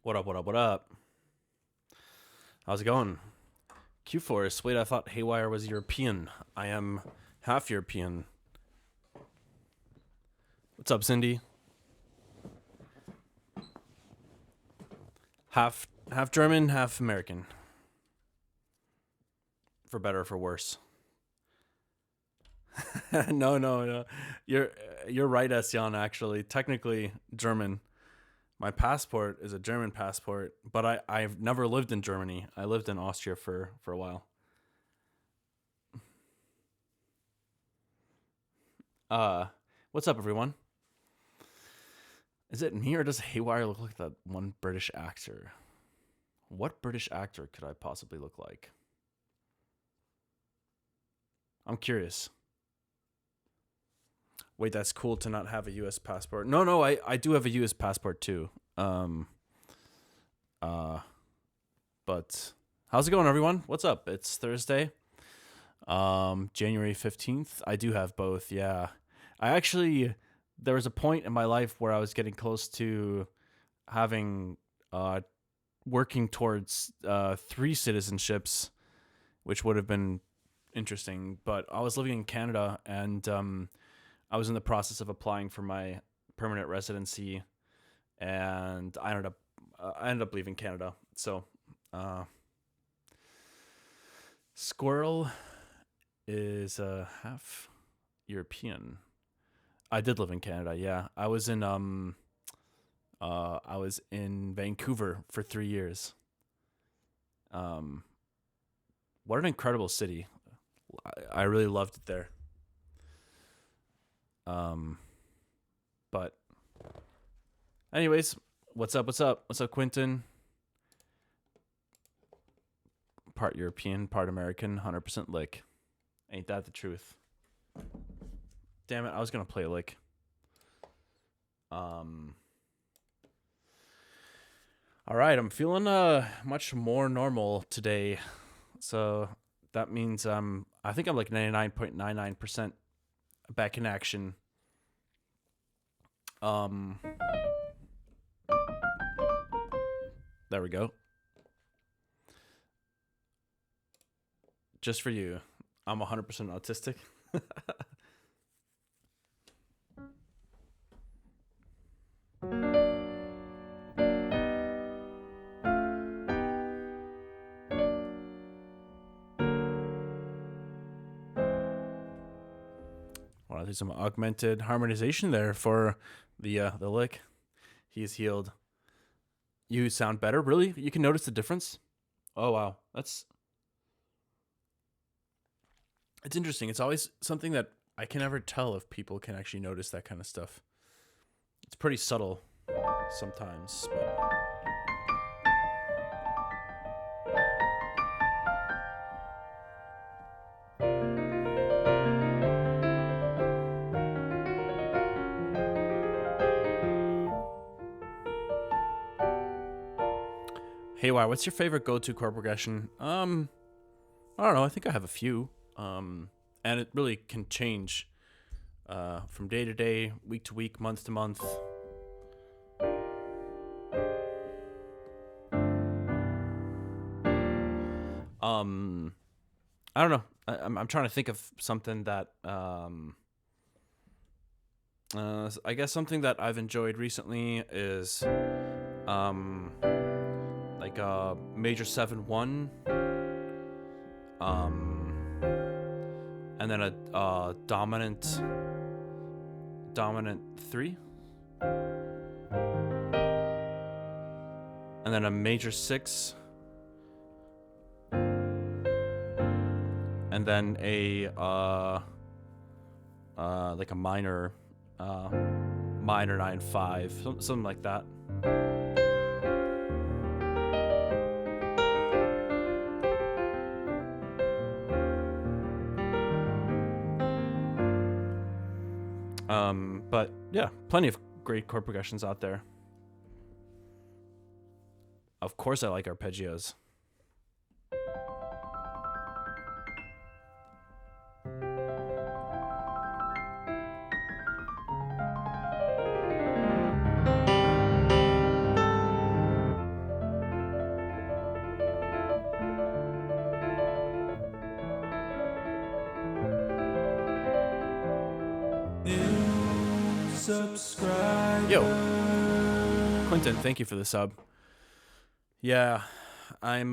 What up, what up, what up? How's it going? Q4, wait, I thought Haywyre was European. I am half European. What's up, Cindy? Half German, half American. For better or for worse. No. You're right, Esjan, actually. Technically German. My passport is a German passport, but I've never lived in Germany. I lived in Austria for a while. What's up, everyone? Is it me or does Haywyre look like that one British actor? What British actor could I possibly look like? I'm curious. Wait, that's cool to not have a U.S. passport. No, I do have a U.S. passport too. Uh, but how's it going, everyone? What's up? It's Thursday, January 15th. I do have both. Yeah, there was a point in my life where I was getting close to having working towards three citizenships, which would have been interesting. But I was living in Canada, and I was in the process of applying for my permanent residency, and I ended up leaving Canada. So, Squirrel is half European. I did live in Canada. Yeah, I was in Vancouver for 3 years. What an incredible city! I really loved it there. But anyways, what's up? What's up, Quentin? Part European, part American, 100% lick. Ain't that the truth? Damn it, I was gonna play lick. All right, I'm feeling much more normal today, so that means I think I'm like 99.99% back in action. There we go. Just for you, I'm 100% autistic. Well, I think some augmented harmonization there for the lick. He's healed. You sound better, really? You can notice the difference? Oh wow, it's interesting. It's always something that I can never tell if people can actually notice that kind of stuff. It's pretty subtle sometimes, but hey, what's your favorite go-to chord progression? I don't know. I think I have a few. And it really can change from day to day, week to week, month to month. I don't know. I'm trying to think of something that I guess something that I've enjoyed recently is like a major 7-1, and then a dominant 3, and then a major 6, and then a like a minor 9-5, something like that. But yeah, plenty of great chord progressions out there. Of course, I like arpeggios. Yo, Quentin, thank you for the sub. Yeah, I'm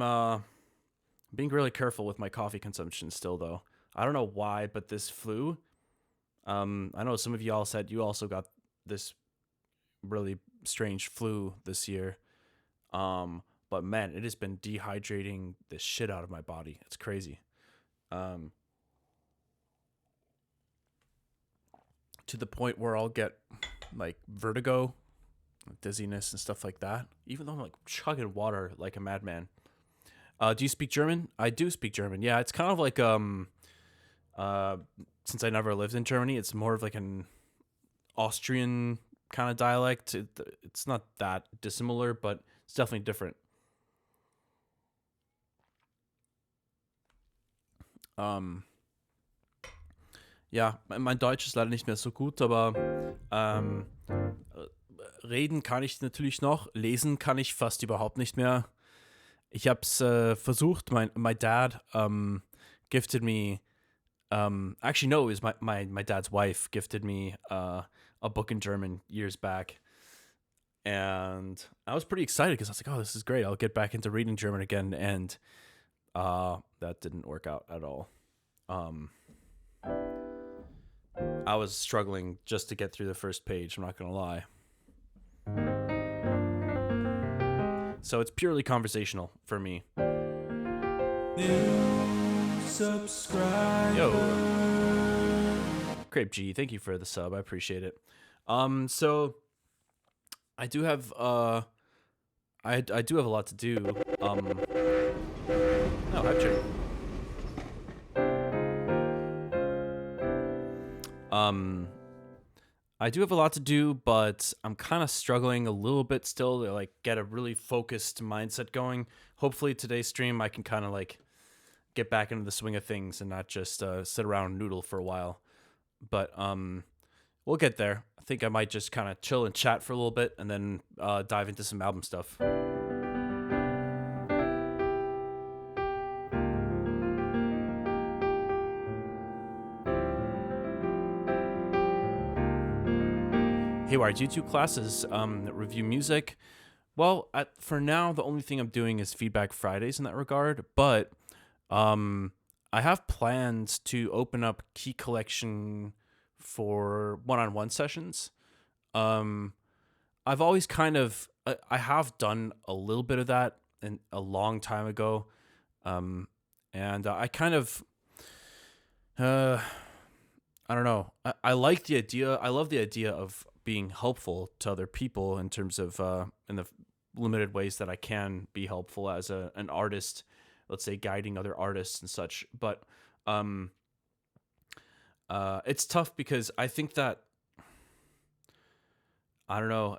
being really careful with my coffee consumption still, though. I don't know why, but this flu. I know some of y'all said you also got this really strange flu this year. But man, it has been dehydrating the shit out of my body. It's crazy. Um, to the point where I'll get like vertigo, dizziness, and stuff like that. Even though I'm like chugging water like a madman. Do you speak German? I do speak German. Yeah, it's kind of like since I never lived in Germany, it's more of like an Austrian kind of dialect. It's not that dissimilar, but it's definitely different. Ja, mein Deutsch ist leider nicht mehr so gut, aber reden kann ich natürlich noch, lesen kann ich fast überhaupt nicht mehr. Ich hab's versucht. My dad gifted me. Actually, no, it was my dad's wife gifted me a book in German years back, and I was pretty excited because I was like, "Oh, this is great! I'll get back into reading German again." And that didn't work out at all. I was struggling just to get through the first page. I'm not gonna lie. So it's purely conversational for me. Yo, Crepe G, thank you for the sub. I appreciate it. So I do have I do have a lot to do. Oh, hi, Jay. I do have a lot to do, but I'm kind of struggling a little bit still to like get a really focused mindset going. Hopefully today's stream I can kind of like get back into the swing of things and not just sit around and noodle for a while. But we'll get there. I think I might just kind of chill and chat for a little bit and then dive into some album stuff. Haywyre, do you do classes review music? Well, for now, the only thing I'm doing is Feedback Fridays in that regard. But I have plans to open up Key Collection for one-on-one sessions. I've always kind of I have done a little bit of that a long time ago, and I kind of I don't know. I like the idea. I love the idea of being helpful to other people in terms of in the limited ways that I can be helpful as an artist, let's say guiding other artists and such. But it's tough because I think that I don't know.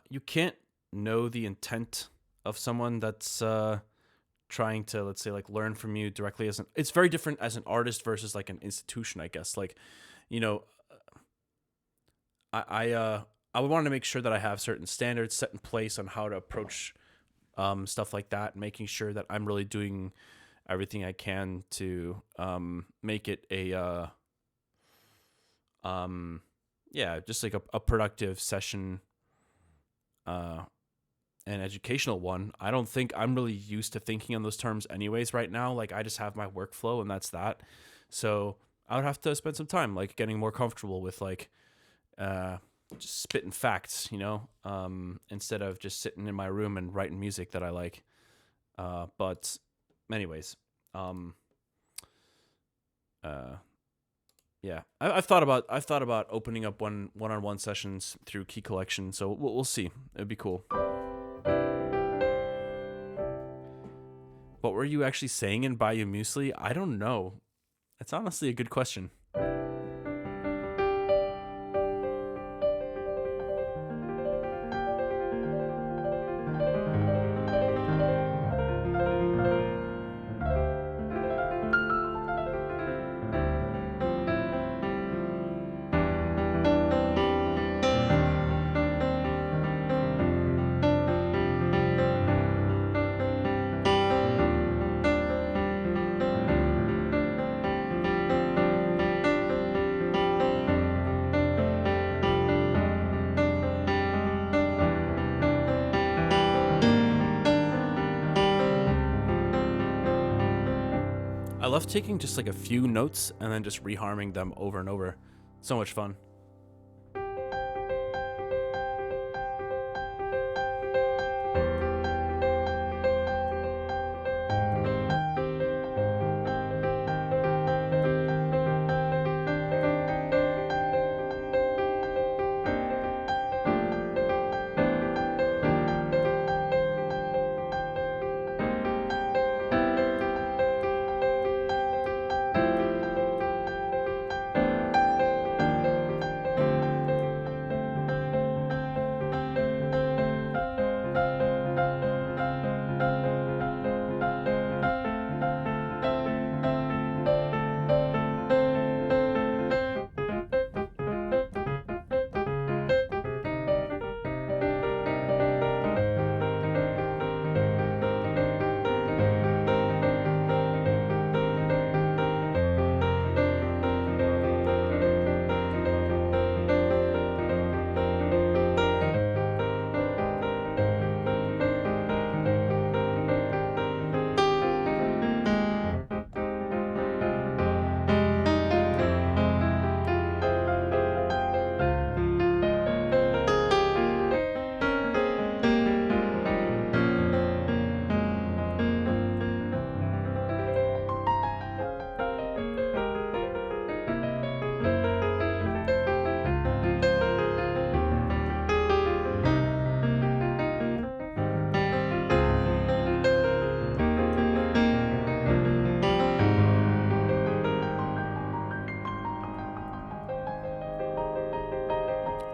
You can't know the intent of someone that's trying to, let's say, like learn from you directly. It's very different as an artist versus like an institution, I guess. Like, you know, I would want to make sure that I have certain standards set in place on how to approach stuff like that, making sure that I'm really doing everything I can to make it a just like a productive session an educational one. I don't think I'm really used to thinking on those terms anyways right now. Like I just have my workflow and that's that. So I would have to spend some time like getting more comfortable with like just spitting facts, you know, instead of just sitting in my room and writing music that I like. But anyways, yeah, I've thought about opening up one-on-one sessions through Key Collection. So we'll see. It'd be cool. What were you actually saying in Bayou Muesli? I don't know. It's honestly a good question. I love taking just like a few notes and then just reharming them over and over. So much fun.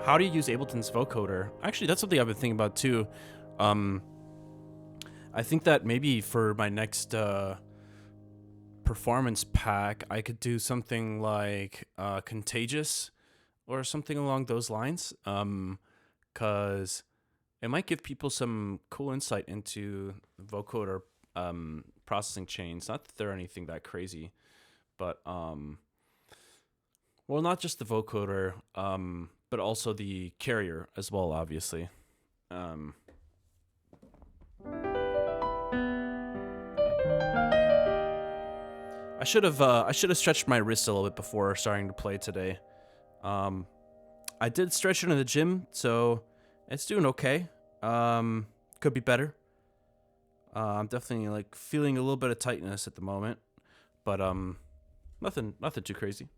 How do you use Ableton's vocoder? Actually, that's something I've been thinking about too. I think that maybe for my next performance pack, I could do something like Contagious or something along those lines. Because it might give people some cool insight into vocoder processing chains. Not that they're anything that crazy, but well, not just the vocoder, but also the carrier as well, obviously. I should have stretched my wrist a little bit before starting to play today. I did stretch it in the gym, so it's doing okay. Could be better. I'm definitely like feeling a little bit of tightness at the moment, but nothing too crazy.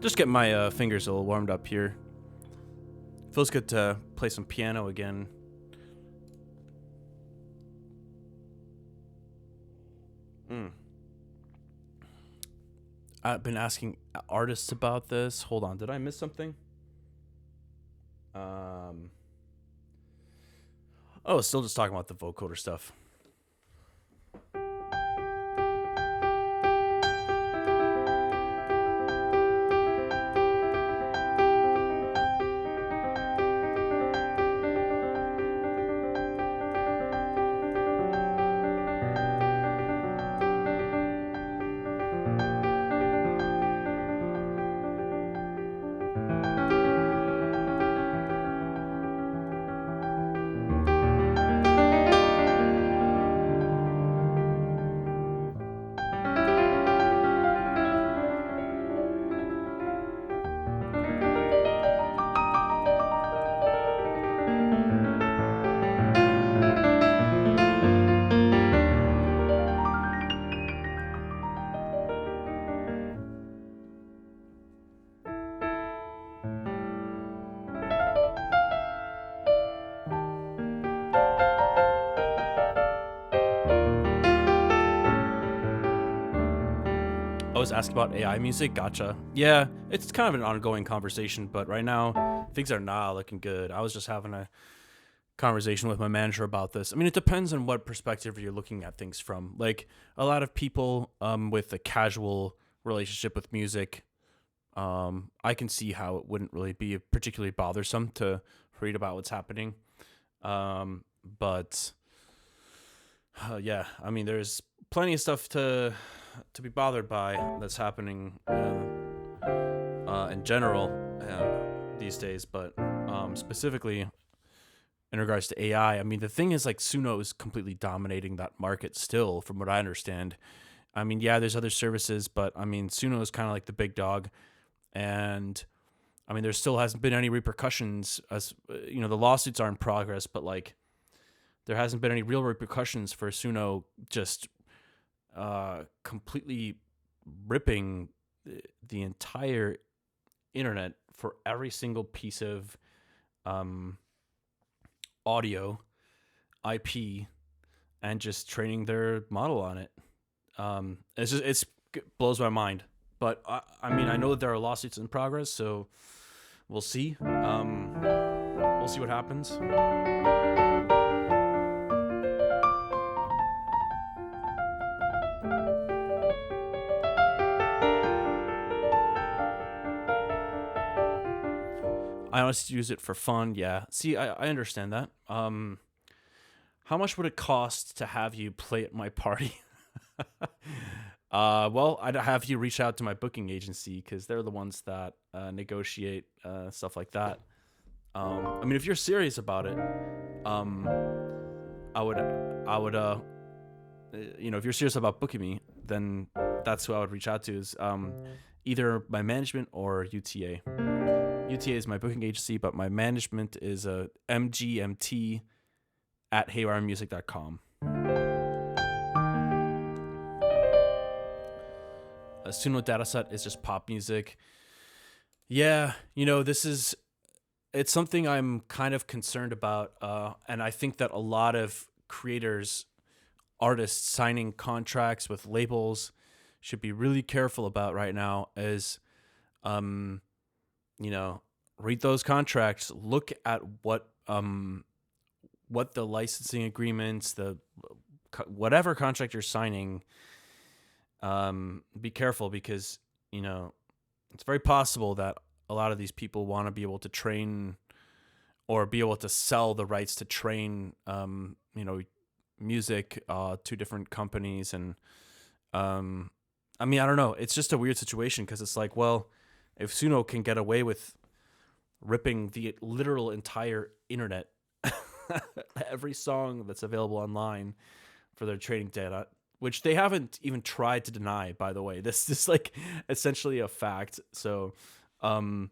Just get my fingers a little warmed up here. Feels good to play some piano again. I've been asking artists about this. Hold on, did I miss something? Um. Oh, still just talking about the vocoder stuff. I was asking about AI music. Gotcha. Yeah, it's kind of an ongoing conversation, but right now things are not looking good. I was just having a conversation with my manager about this. I mean, it depends on what perspective you're looking at things from. Like a lot of people with a casual relationship with music, I can see how it wouldn't really be particularly bothersome to read about what's happening. But yeah, I mean, there's plenty of stuff to be bothered by that's happening in general these days, but specifically in regards to AI. I mean, the thing is, like, Suno is completely dominating that market still, from what I understand. I mean, yeah, there's other services, but I mean, Suno is kind of like the big dog, and I mean, there still hasn't been any repercussions. As you know, the lawsuits are in progress, but like, there hasn't been any real repercussions for Suno just completely ripping the entire internet for every single piece of audio IP and just training their model on it. It blows my mind. But I mean, I know that there are lawsuits in progress, so we'll see. We'll see what happens. I honestly use it for fun. Yeah. See, I understand that. How much would it cost to have you play at my party? Well, I'd have you reach out to my booking agency because they're the ones that negotiate stuff like that. I mean, if you're serious about it, um, I would, if you're serious about booking me, then that's who I would reach out to is either my management or UTA. UTA is my booking agency, but my management is a mgmt at haywyremusic.com. A Suno dataset is just pop music. Yeah, it's something I'm kind of concerned about, and I think that a lot of creators, artists signing contracts with labels should be really careful about right now is, read those contracts, look at what the licensing agreements, whatever contract you're signing, be careful because, it's very possible that a lot of these people want to be able to train or be able to sell the rights to train, music to different companies. And I mean, I don't know. It's just a weird situation because it's like, well, if Suno can get away with ripping the literal entire internet, every song that's available online for their training data, which they haven't even tried to deny, by the way. This is like essentially a fact. So they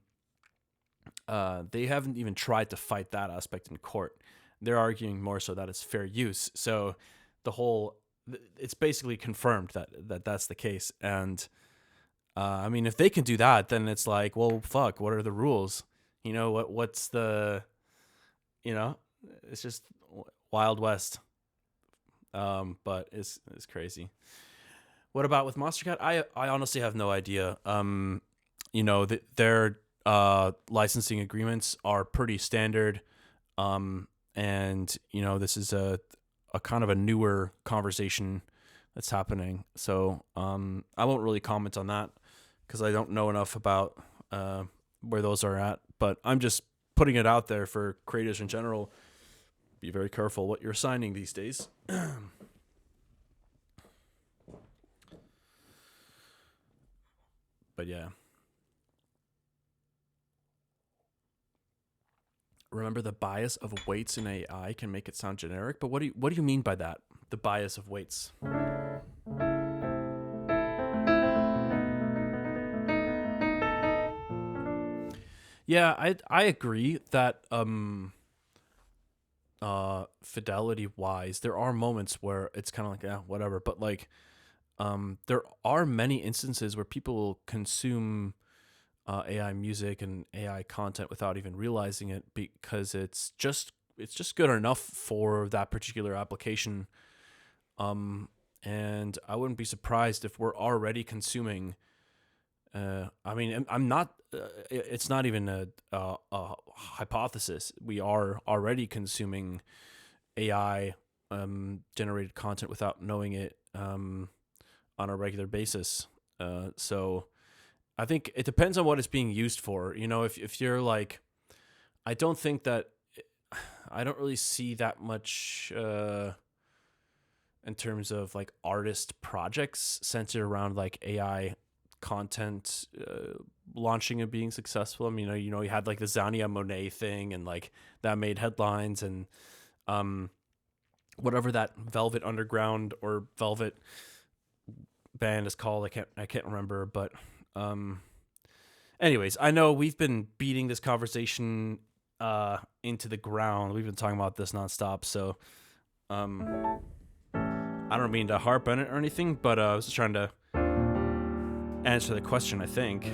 haven't even tried to fight that aspect in court. They're arguing more so that it's fair use. So it's basically confirmed that that's the case. And I mean, if they can do that, then it's like, well, fuck, what are the rules? What's the, it's just Wild West. But it's crazy. What about with Monstercat? I honestly have no idea. Their licensing agreements are pretty standard. And this is a kind of a newer conversation that's happening. So I won't really comment on that because I don't know enough about where those are at. But I'm just putting it out there for creators in general. Be very careful what you're signing these days. But yeah. Remember, the bias of weights in AI can make it sound generic. But what do you mean by that? The bias of weights. Yeah, I agree that fidelity wise, there are moments where it's kind of like, yeah, whatever. But like there are many instances where people consume AI music and AI content without even realizing it because it's just good enough for that particular application. And I wouldn't be surprised if we're already consuming. I mean, I'm not. It's not even a hypothesis. We are already consuming AI generated content without knowing it on a regular basis. So I think it depends on what it's being used for. If you're like, I don't think that I don't really see that much in terms of like artist projects centered around like AI content launching and being successful. I mean, you had like the Zania Monet thing, and like that made headlines, and whatever that Velvet Underground or Velvet band is called, I can't remember, but anyways, I know we've been beating this conversation into the ground. We've been talking about this nonstop, so I don't mean to harp on it or anything, but I was just trying to answer the question, I think.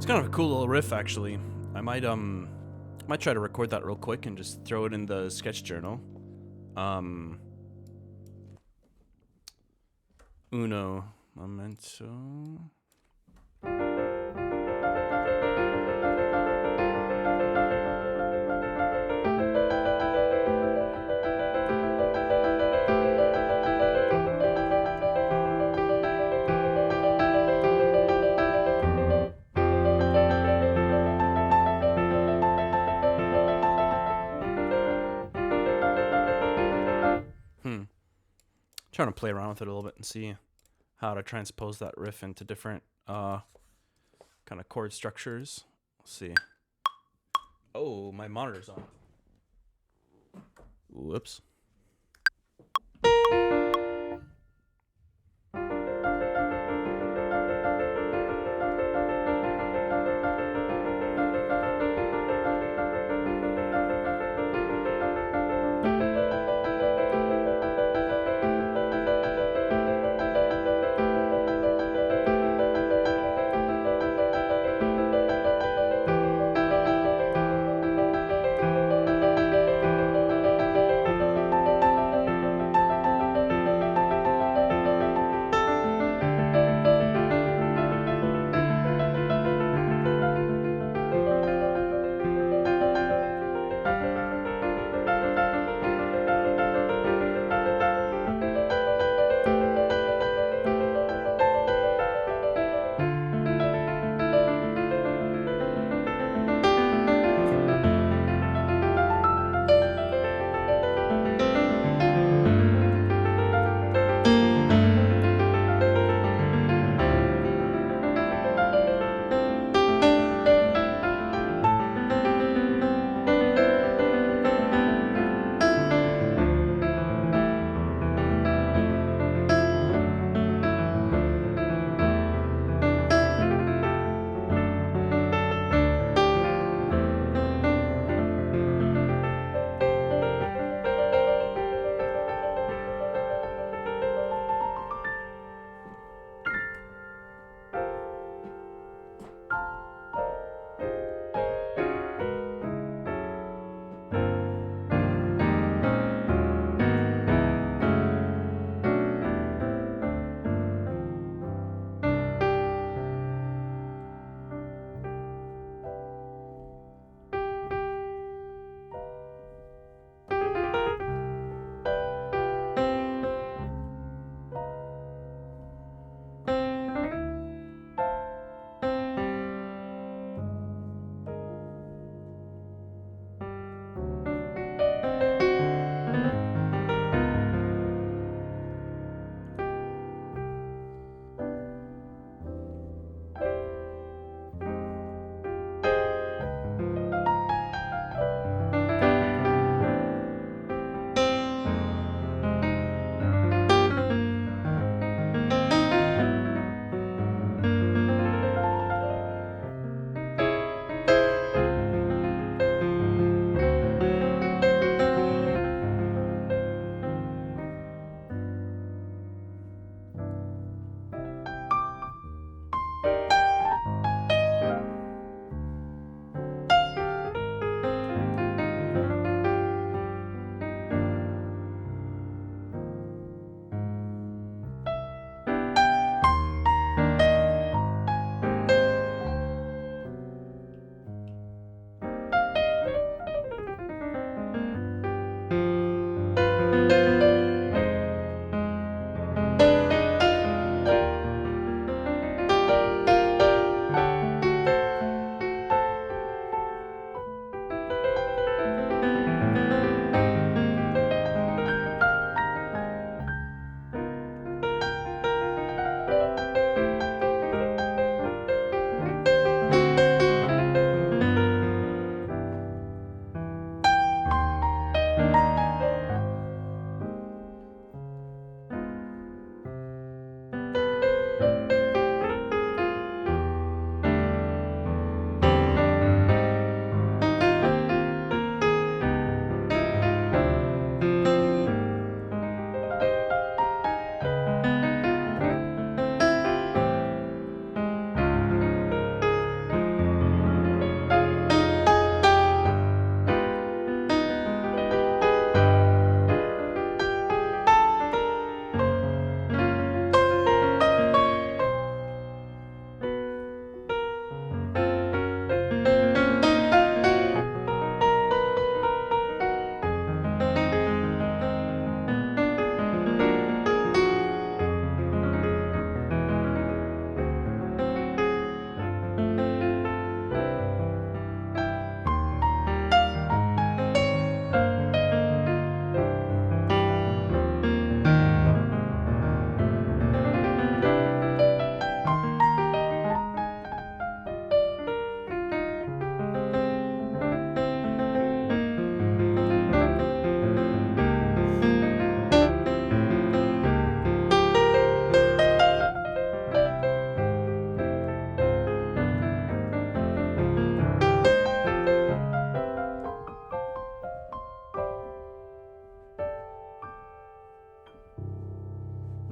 It's kind of a cool little riff, actually. I might try to record that real quick and just throw it in the sketch journal. Uno momento. Trying to play around with it a little bit and see how to transpose that riff into different kind of chord structures. Let's see. Oh, my monitor's on. Whoops.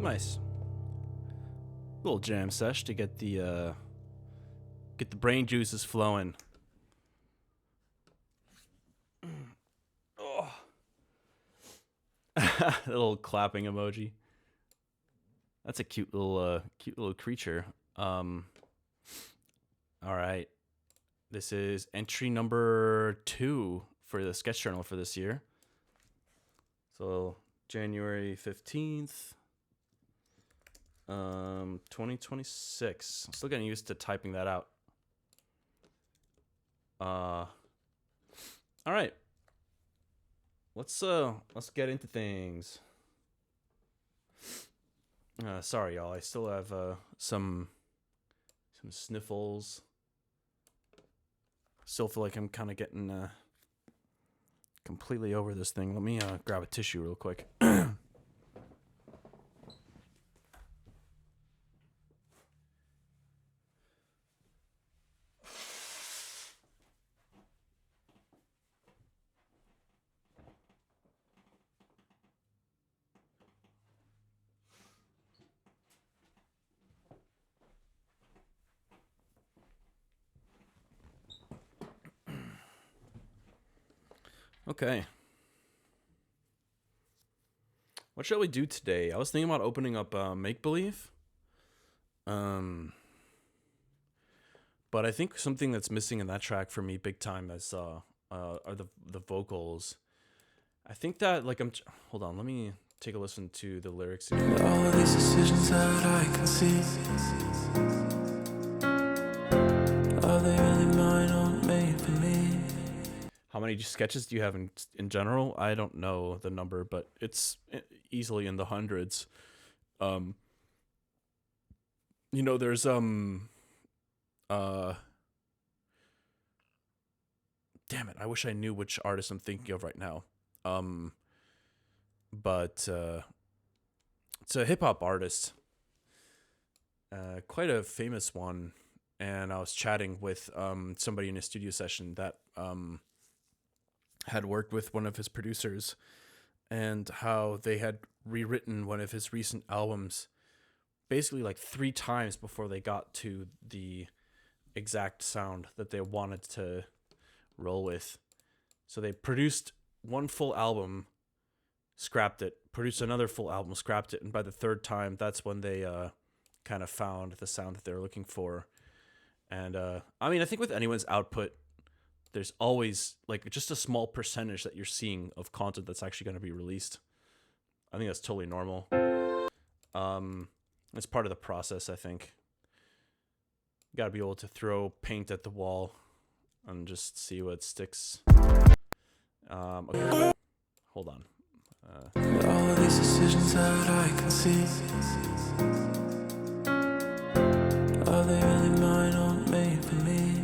Nice. Little jam sesh to get the brain juices flowing. Oh. Little clapping emoji. That's a cute little creature. All right. This is entry number 2 for the sketch journal for this year. So January 15th, 2026. I'm still getting used to typing that out. All right. Let's get into things. Sorry, y'all. I still have some sniffles. Still feel like I'm kind of getting completely over this thing. Let me grab a tissue real quick. Okay. What shall we do today? I was thinking about opening up Make Believe. But I think something that's missing in that track for me big time is are the vocals. I think that hold on, let me take a listen to the lyrics again. All of these decisions that I can see, are they really mine or made for me? How many sketches do you have in general? I don't know the number, but it's easily in the hundreds. There's damn it, I wish I knew which artist I'm thinking of right now. But it's a hip hop artist. Quite a famous one. And I was chatting with somebody in a studio session that had worked with one of his producers, and how they had rewritten one of his recent albums basically like 3 times before they got to the exact sound that they wanted to roll with. So they produced one full album, scrapped it, produced another full album, scrapped it, and by the 3rd time, that's when they kind of found the sound that they were looking for. And I think with anyone's output, there's always like just a small percentage that you're seeing of content that's actually going to be released. I think that's totally normal. It's part of the process, I think. You got to be able to throw paint at the wall and just see what sticks. Okay. Hold on. All of these decisions that I can see, are they really mine or made for me?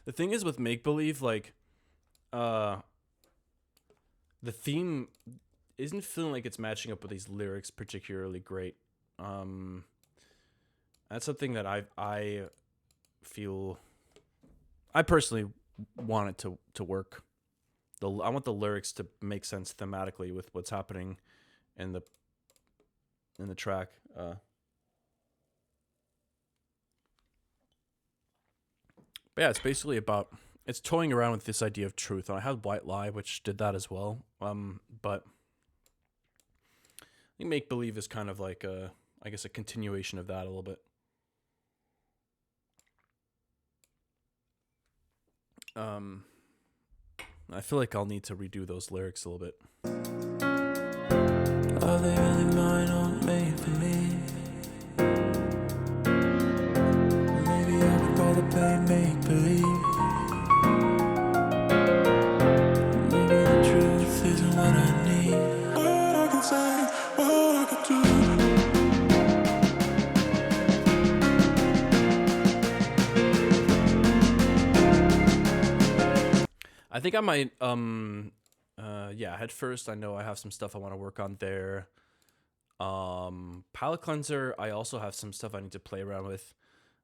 The thing is with Make Believe, the theme isn't feeling like it's matching up with these lyrics particularly great. That's something that I feel I personally want it to work. I want the lyrics to make sense thematically with what's happening in the track. But yeah, it's basically it's toying around with this idea of truth. And I had White Lie, which did that as well. But I think Make Believe is kind of like a continuation of that a little bit. I feel like I'll need to redo those lyrics a little bit. Are they really mine or made for me? Maybe I would rather play make believe. Maybe the truth isn't what I need. What I can say, what I can do. I think I might Head First, I know I have some stuff I want to work on there. Palette Cleanser, I also have some stuff I need to play around with.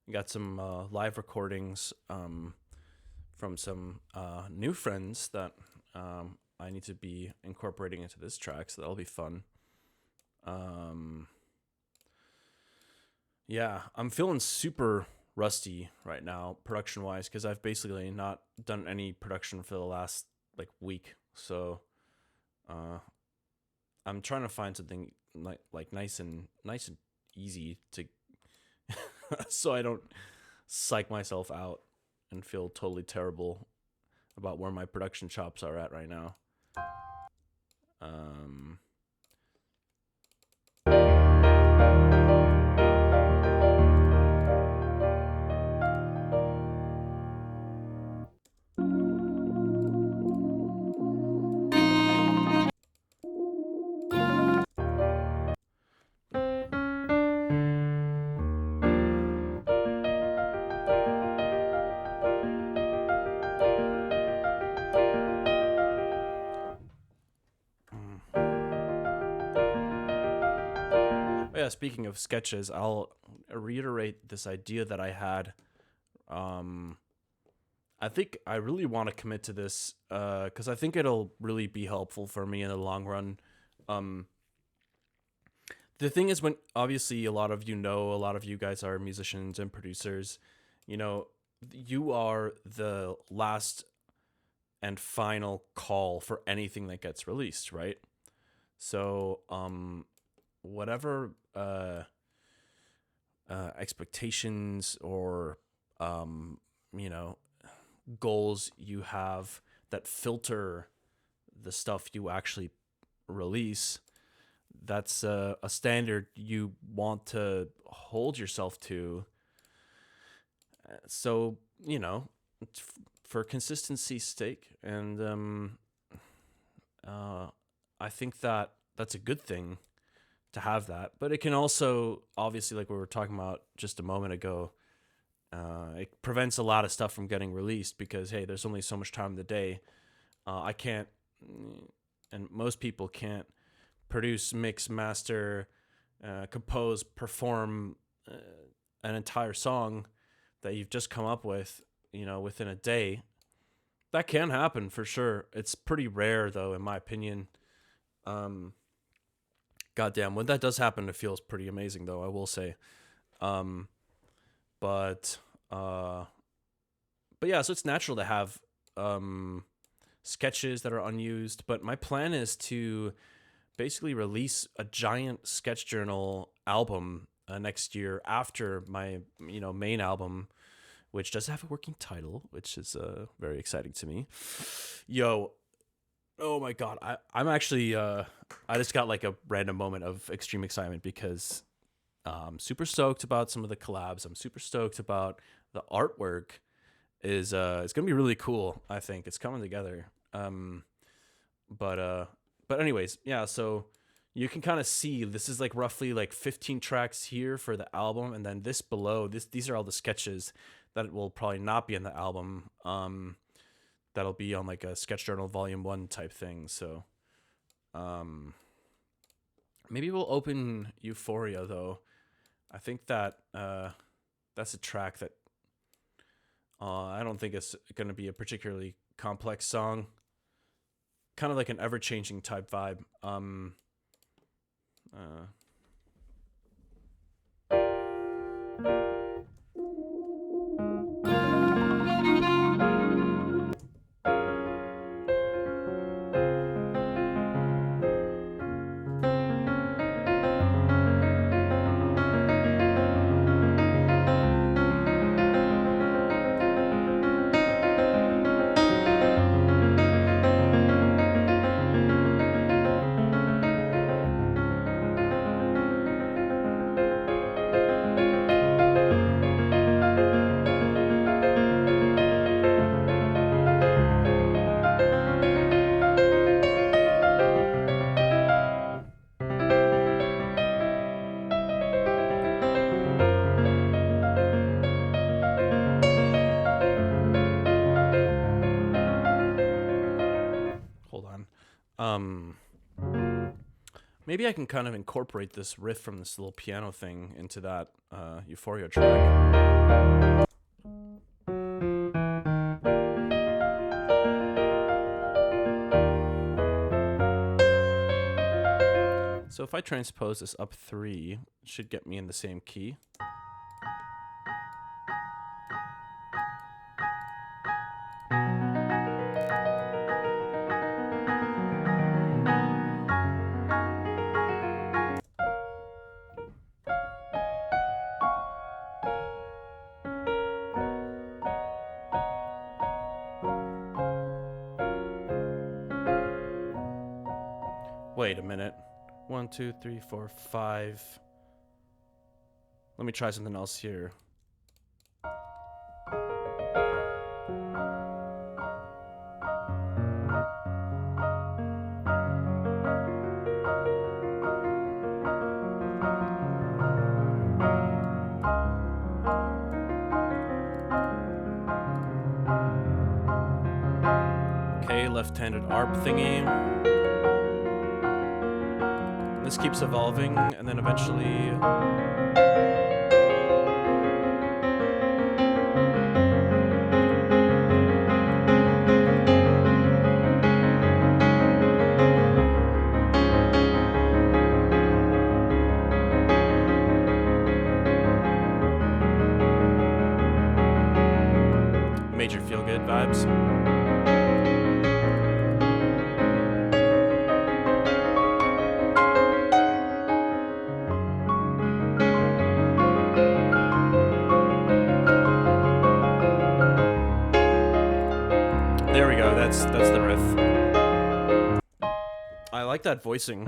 I got some live recordings from some new friends that I need to be incorporating into this track, so that'll be fun. Yeah, I'm feeling super rusty right now, production wise, because I've basically not done any production for the last like week. So, I'm trying to find something like nice and easy to, so I don't psych myself out and feel totally terrible about where my production chops are at right now. Oh yeah, speaking of sketches, I'll reiterate this idea that I had. I think I really want to commit to this because I think it'll really be helpful for me in the long run. The thing is, when obviously a lot of you guys are musicians and producers, you are the last and final call for anything that gets released, right? So, whatever expectations or you know goals you have that filter the stuff you actually release, that's a standard you want to hold yourself to. So it's for consistency's sake, and I think that that's a good thing to have that, but it can also, obviously, like we were talking about just a moment ago, it prevents a lot of stuff from getting released because, hey, there's only so much time in the day. I can't, and most people can't produce, mix, master, compose, perform an entire song that you've just come up with, within a day. That can happen for sure. It's pretty rare, though, in my opinion. Goddamn, when that does happen, it feels pretty amazing, though, I will say. But yeah, so it's natural to have sketches that are unused. But my plan is to basically release a giant sketch journal album next year after my main album, which does have a working title, which is very exciting to me. Yo, oh my god, I'm actually I just got like a random moment of extreme excitement because I'm super stoked about some of the collabs. I'm super stoked about the artwork. It's gonna be really cool. I think it's coming together. But anyways, yeah. So you can kind of see this is like roughly like 15 tracks here for the album, and then this below these are all the sketches that will probably not be in the album. That'll be on like a sketch journal volume 1 type thing. So maybe we'll open Euphoria, though. I think that that's a track that I don't think it's going to be a particularly complex song. Kind of like an ever-changing type vibe. Hold on. Maybe I can kind of incorporate this riff from this little piano thing into that Euphoria track. So if I transpose this up 3, it should get me in the same key. Wait a minute. 1, 2, 3, 4, 5. Let me try something else here. Okay, left-handed ARP thingy. This keeps evolving, and then eventually... major feel-good vibes. There we go. That's the riff. I like that voicing.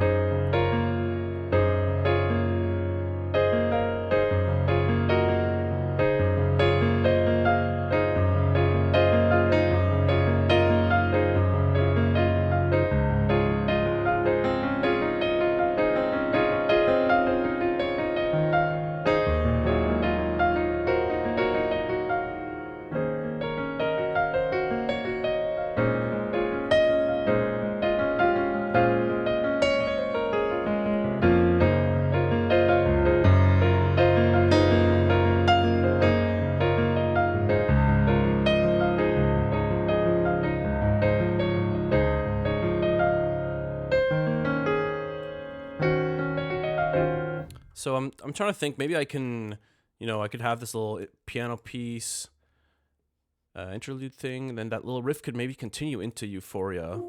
So I'm trying to think. Maybe I can, I could have this little piano piece, interlude thing, and then that little riff could maybe continue into Euphoria.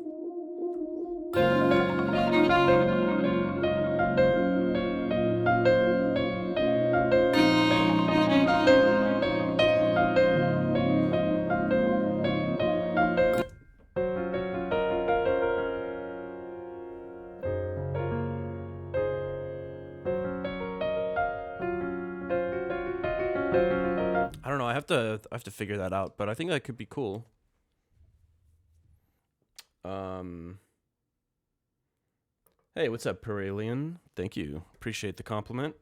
I don't know. I have to figure that out, but I think that could be cool. Hey, what's up, Peralian? Thank you. Appreciate the compliment.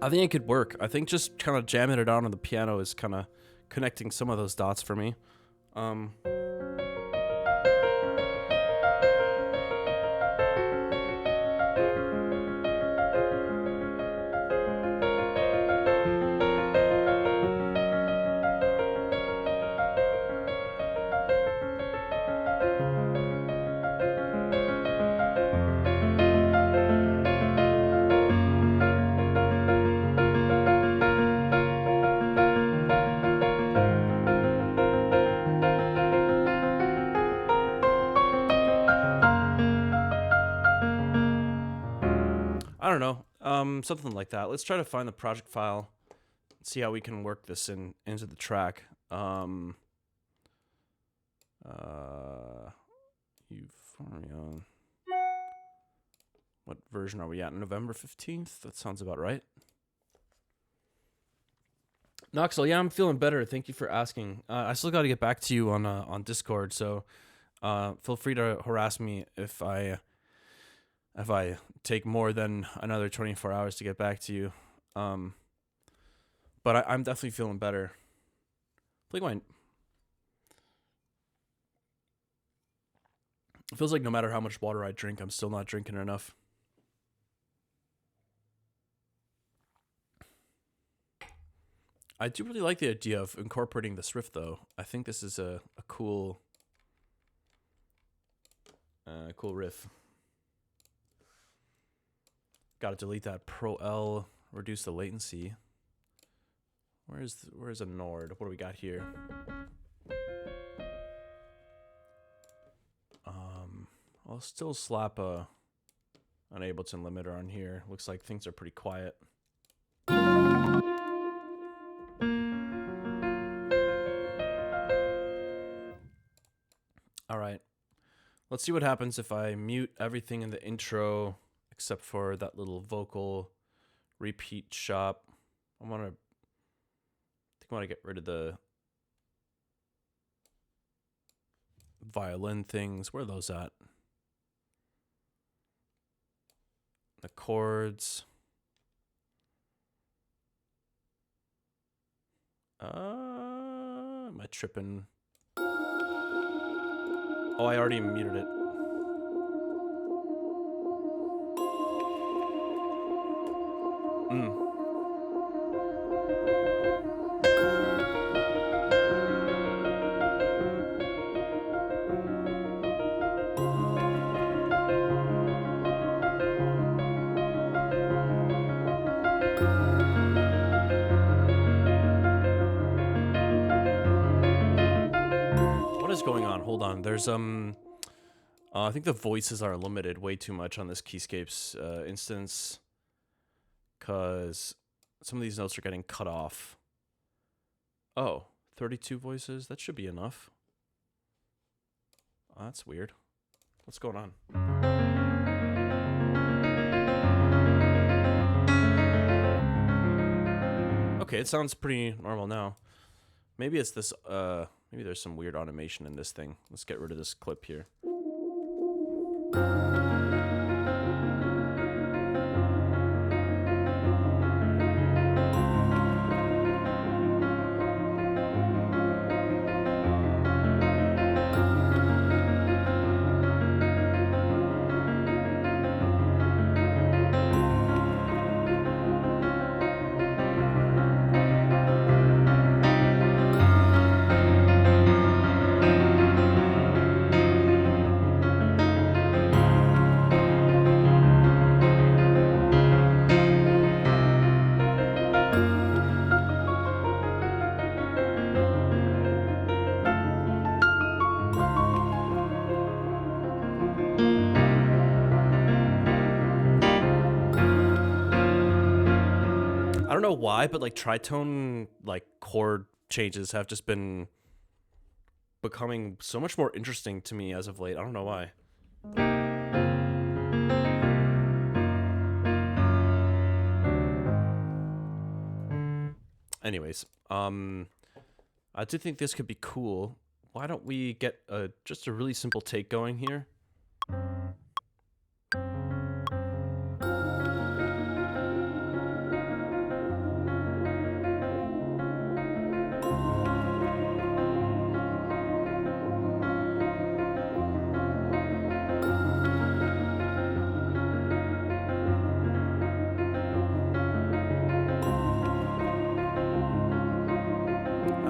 I think it could work. I think just kind of jamming it on the piano is kind of connecting some of those dots for me. I don't know. Something like that. Let's try to find the project file, see how we can work this into the track. Euphorion. What version are we at? November 15th? That sounds about right. Noxel, yeah, I'm feeling better. Thank you for asking. I still got to get back to you on Discord, so feel free to harass me if I take more than another 24 hours to get back to you. But I'm definitely feeling better. It feels like no matter how much water I drink, I'm still not drinking enough. I do really like the idea of incorporating this riff, though. I think this is a cool riff. Got to delete that Pro L, reduce the latency. Where's a Nord? What do we got here? I'll still slap an Ableton limiter on here. Looks like things are pretty quiet. All right. Let's see what happens if I mute everything in the intro except for that little vocal repeat shop. I want to get rid of the violin things. Where are those at? The chords. Am I tripping? Oh, I already muted it. Going on? Hold on. There's I think the voices are limited way too much on this Keyscapes instance, because some of these notes are getting cut off. Oh, 32 voices? That should be enough. Oh, that's weird. What's going on? Okay, it sounds pretty normal now. Maybe it's this maybe there's some weird automation in this thing. Let's get rid of this clip here. I don't know why, but like tritone like chord changes have just been becoming so much more interesting to me as of late. I don't know why. Anyways, I do think this could be cool. Why don't we get just a really simple take going here?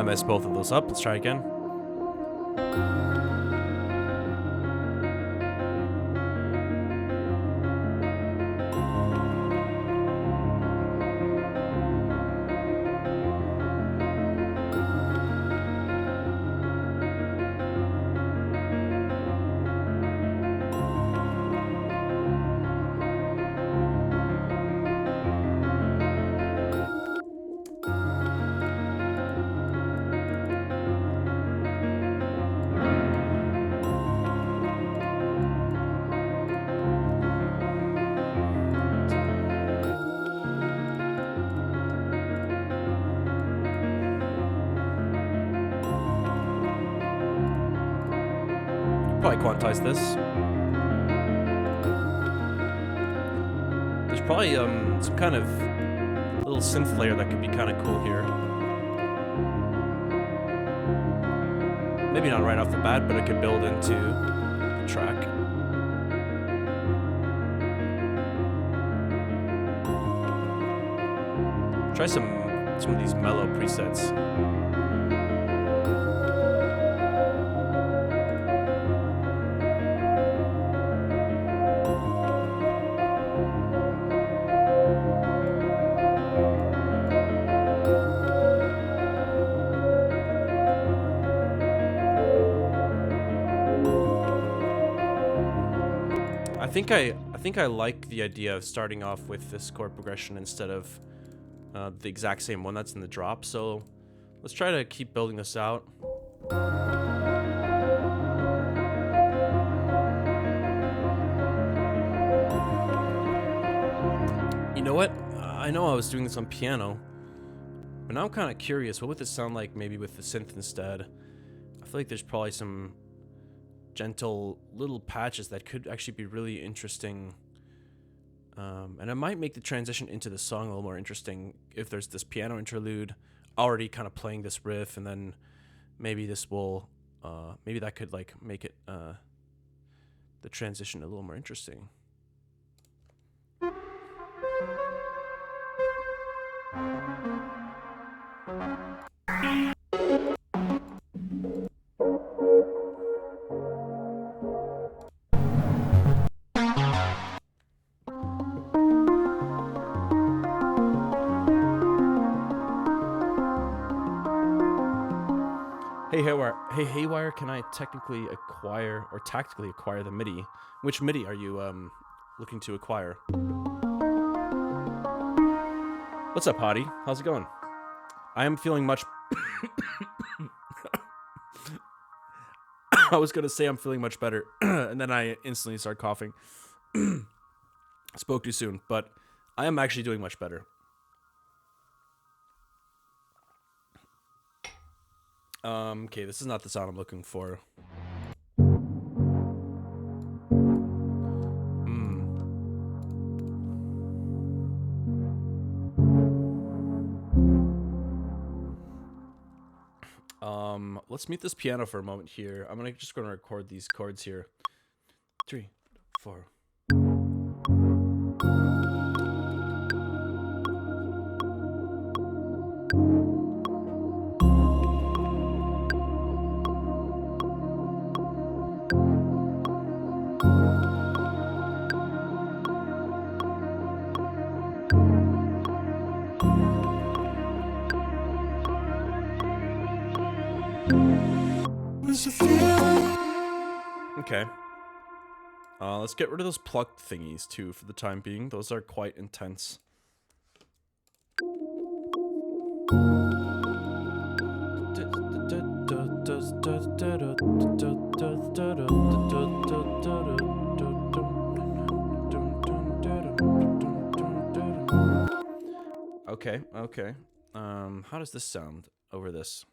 I messed both of those up. Let's try again. Probably quantize this. There's probably some kind of little synth layer that could be kind of cool here. Maybe not right off the bat, but it could build into the track. Try some of these mellow presets. I think I like the idea of starting off with this chord progression instead of the exact same one that's in the drop. So let's try to keep building this out. You know what? I know I was doing this on piano, but now I'm kind of curious. What would this sound like maybe with the synth instead? I feel like there's probably some gentle little patches that could actually be really interesting. And it might make the transition into the song a little more interesting if there's this piano interlude already kind of playing this riff, and then maybe this will, maybe that could like make it, the transition a little more interesting. Hey Haywyre, can I technically acquire or tactically acquire the MIDI? Which MIDI are you looking to acquire? What's up, Hottie? How's it going? I am feeling much. I was gonna say I'm feeling much better, and then I instantly start coughing. Spoke too soon, but I am actually doing much better. Okay, this is not the sound I'm looking for. Let's mute this piano for a moment here. I'm just gonna record these chords here. 3, 4. Okay. Let's get rid of those plucked thingies too for the time being. Those are quite intense. Okay, okay. How does this sound over this?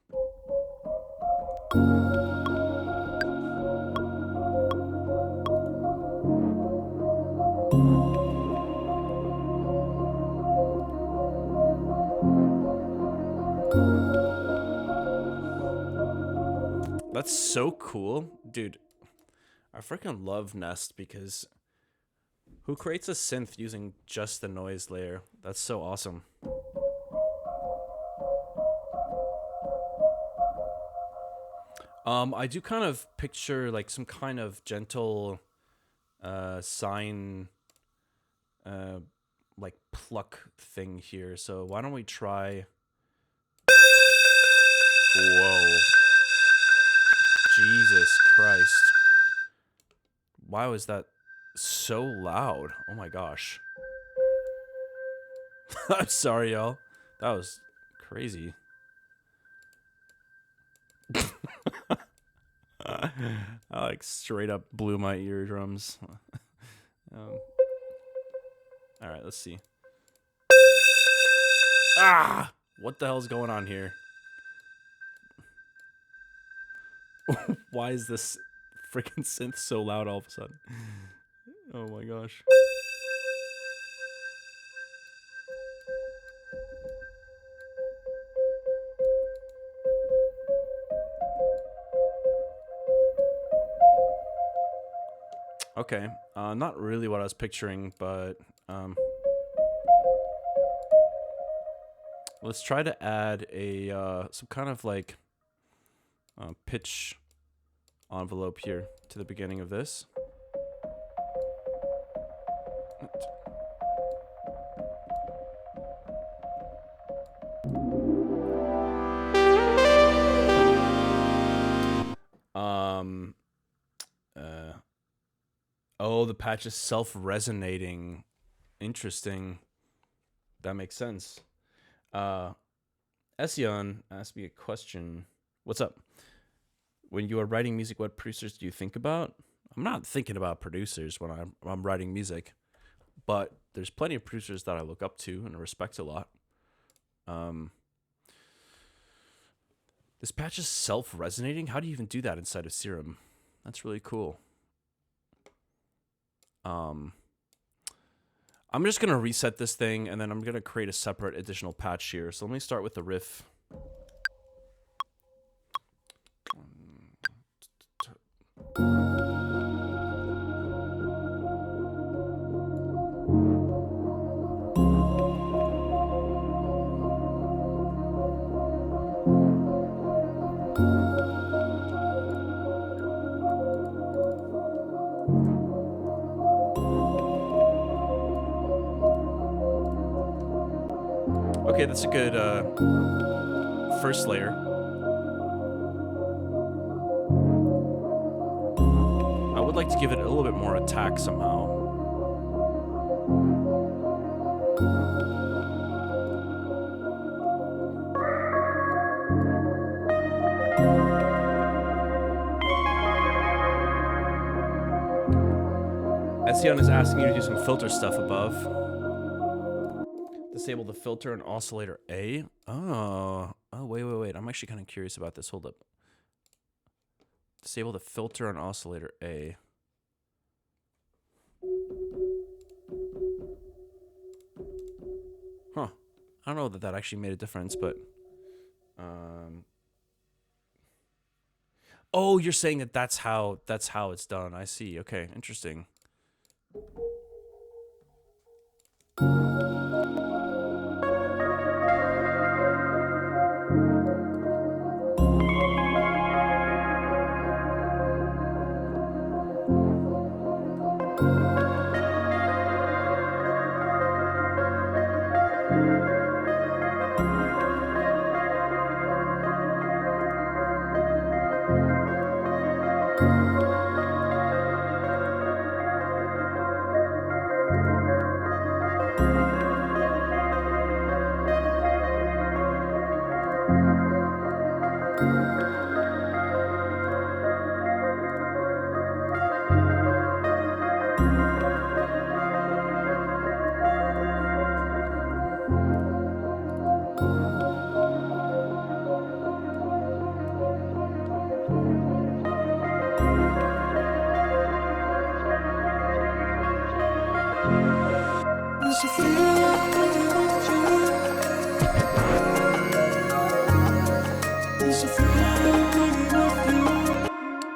That's so cool. Dude, I freaking love Nest because who creates a synth using just the noise layer? That's so awesome. I do kind of picture like some kind of gentle sine like pluck thing here. So why don't we try? Whoa. Jesus Christ. Why was that so loud? Oh my gosh. I'm sorry, y'all. That was crazy. I like straight up blew my eardrums. All right, let's see. Ah! What the hell's going on here? Why is this freaking synth so loud all of a sudden? Oh my gosh. Okay, not really what I was picturing, but let's try to add a some kind of like pitch envelope here to the beginning of this. Oh, the patch is self-resonating. Interesting. That makes sense. Ession asked me a question. What's up? When you are writing music, what producers do you think about? I'm not thinking about producers when I'm writing music, but there's plenty of producers that I look up to and respect a lot. This patch is self-resonating? How do you even do that inside of Serum? That's really cool. I'm just going to reset this thing, and then I'm going to create a separate additional patch here. So let me start with the riff. Okay, that's a good first layer. I would like to give it a little bit more attack somehow. Ession is asking you to do some filter stuff above. Disable the filter and oscillator A. Oh, wait. I'm actually kind of curious about this. Hold up. Disable the filter and oscillator A. Huh. I don't know that actually made a difference, but oh, you're saying that that's how it's done. I see. Okay, interesting.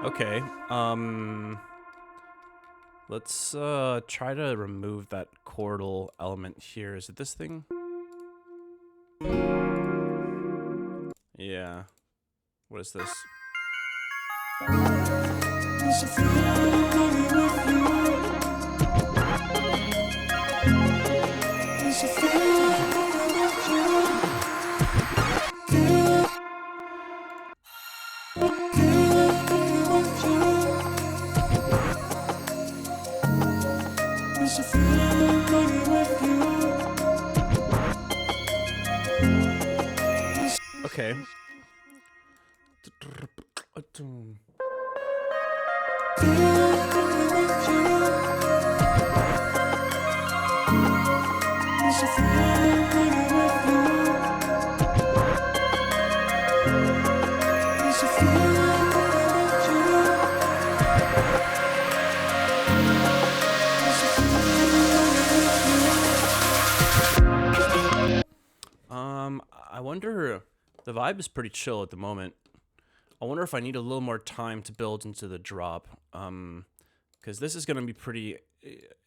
Okay. Let's try to remove that chordal element here. Is it this thing? Yeah. What is this? It's a feeling with you. It's a feeling with you. Feeling with you. It's a feeling with you. Okay. I wonder, the vibe is pretty chill at the moment. I wonder if I need a little more time to build into the drop. Because this is going to be pretty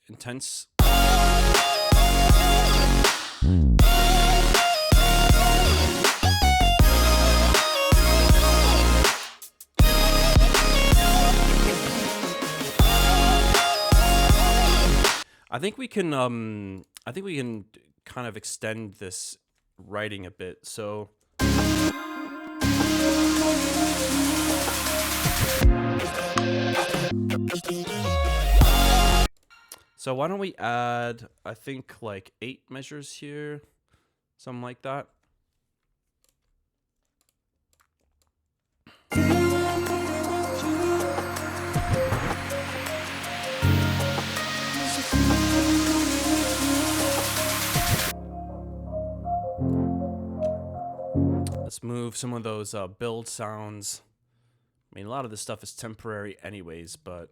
intense. I think we can kind of extend this writing a bit. So why don't we add, I think, like 8 measures here, something like that. Let's move some of those build sounds. I mean, a lot of this stuff is temporary anyways, but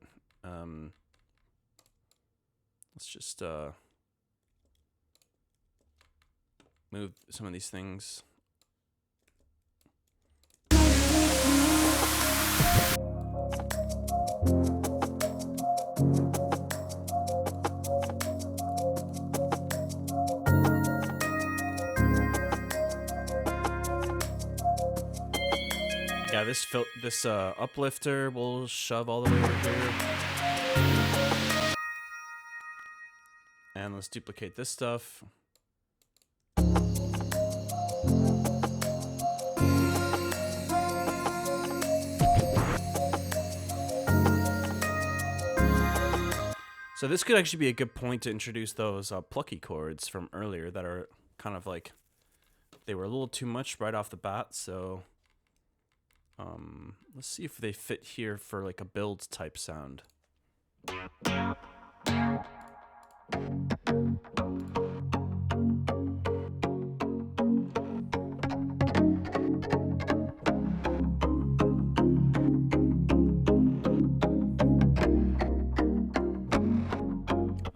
let's just move some of these things. Yeah, this uplifter will shove all the way over here. And let's duplicate this stuff. So this could actually be a good point to introduce those plucky chords from earlier that are kind of like, they were a little too much right off the bat, so let's see if they fit here for like a build type sound.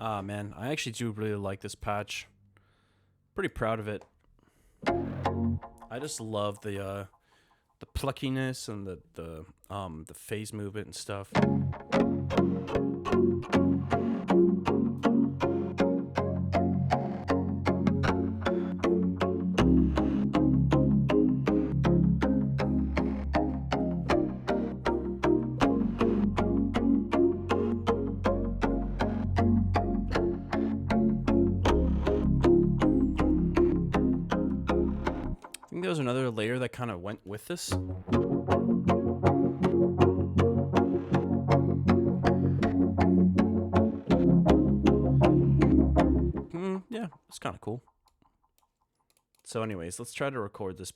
Ah man, I actually do really like this patch. Pretty proud of it. I just love the pluckiness and the phase movement and stuff. I think there was another layer that kind of went with this. Yeah, it's kind of cool. So anyways, let's try to record this.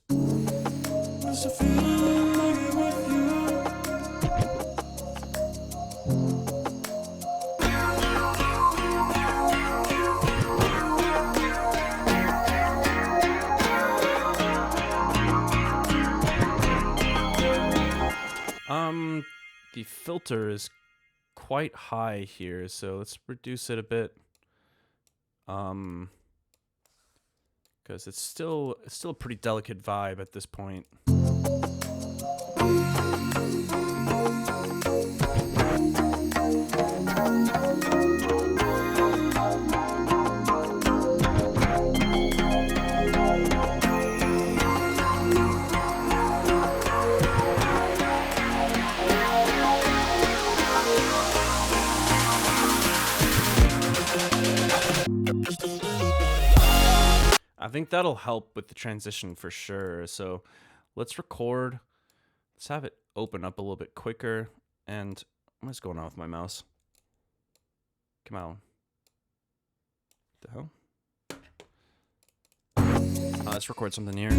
The filter is quite high here, so let's reduce it a bit. Because it's still a pretty delicate vibe at this point. think that'll help with the transition for sure. So let's record. Let's have it open up a little bit quicker. And what's going on with my mouse? Come on. What the hell? Let's record something here.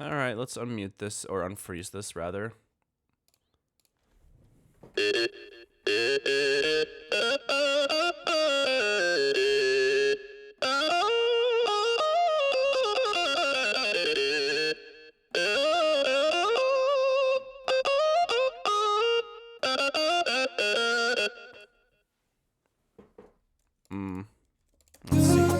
All right, let's unmute this, or unfreeze this rather. Let's see.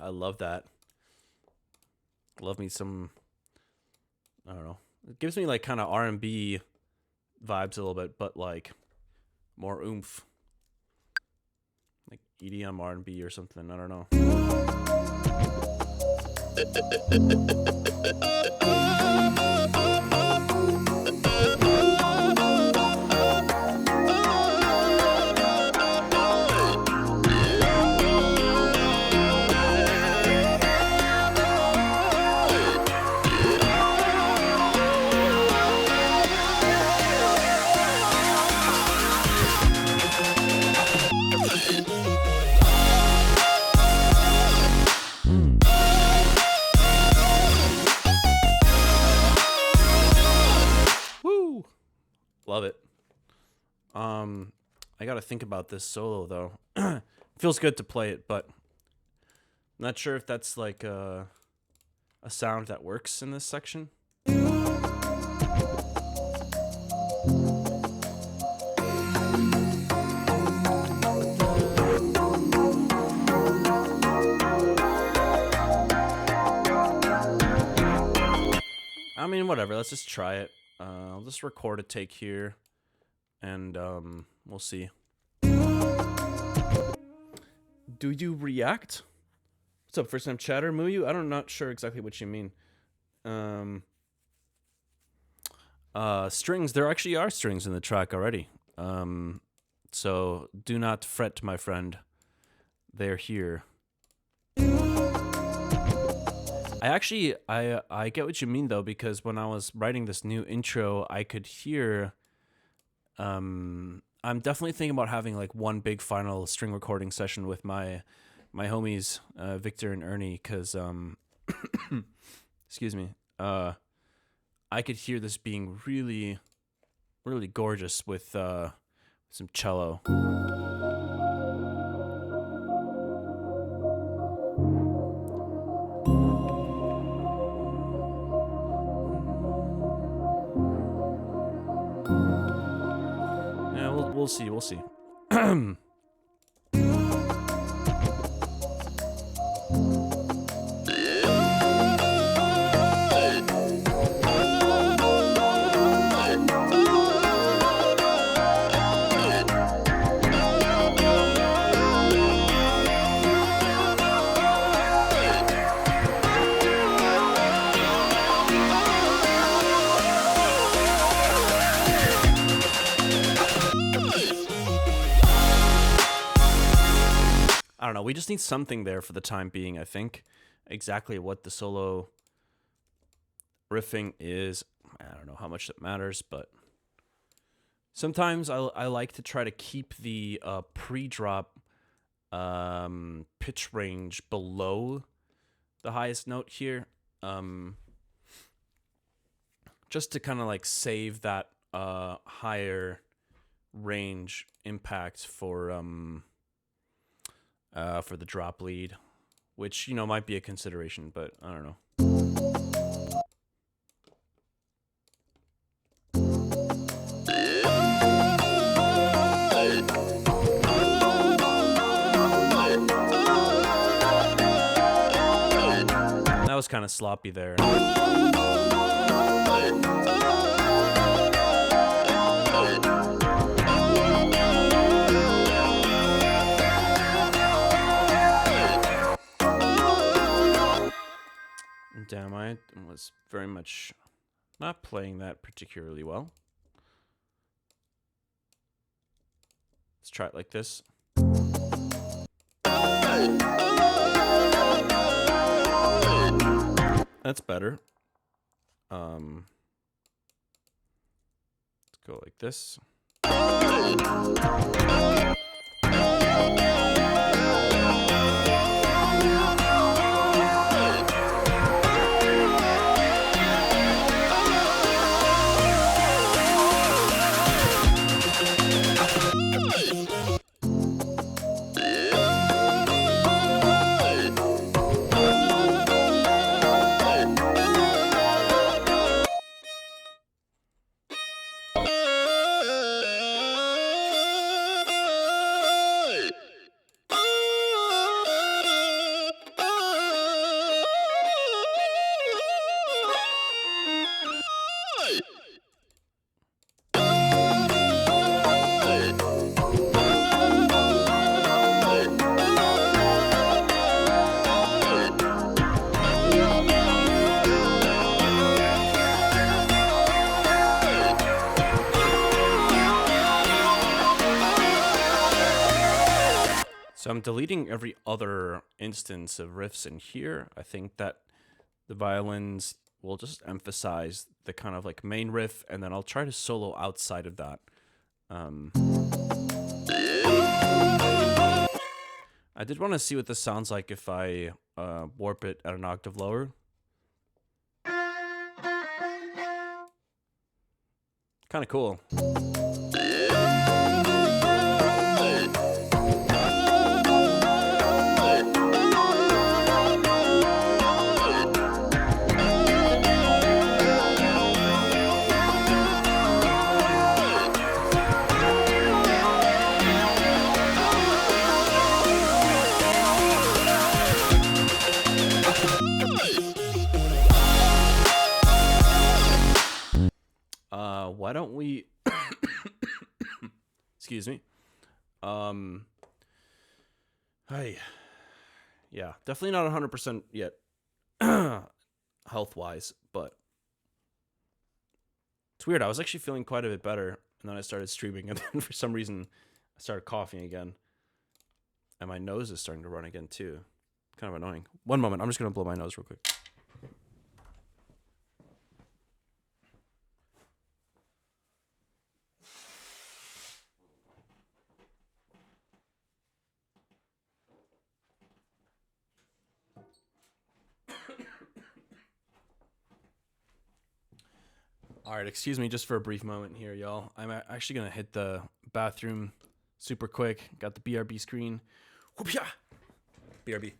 I love that. Love me some, I don't know. It gives me like kind of R&B vibes a little bit, but like more oomph. Like EDM R&B or something, I don't know. Woo! Love it. I gotta think about this solo though. Feels good to play it, but I'm not sure if that's like a sound that works in this section. I mean, whatever. Let's just try it. I'll just record a take here, and we'll see. Do you react? What's up, first time chatter? Muyu? I'm not sure exactly what you mean. Strings. There actually are strings in the track already. So do not fret, my friend. They're here. I get what you mean though, because when I was writing this new intro, I could hear. I'm definitely thinking about having like one big final string recording session with my homies, Victor and Ernie, because excuse me, I could hear this being really, really gorgeous with some cello. we'll see. We'll see. I don't know. We just need something there for the time being, I think. Exactly what the solo riffing is, I don't know how much that matters, but sometimes I like to try to keep the pre-drop pitch range below the highest note here, just to kind of like save that higher range impact for the drop lead, which, you know, might be a consideration, but I don't know. That was kind of sloppy there. Damn, I was very much not playing that particularly well. Let's try it like this. That's better. Let's go like this. So I'm deleting every other instance of riffs in here. I think that the violins will just emphasize the kind of like main riff, and then I'll try to solo outside of that. I did want to see what this sounds like if I warp it at an octave lower. Kind of cool. Why don't we excuse me. Hey. Yeah, definitely not 100% yet health-wise, but it's weird. I was actually feeling quite a bit better, and then I started streaming, and then for some reason I started coughing again. And my nose is starting to run again too. Kind of annoying. One moment, I'm just going to blow my nose real quick. All right, excuse me just for a brief moment here, y'all. I'm actually going to hit the bathroom super quick. Got the BRB screen. Whoop-ya! BRB.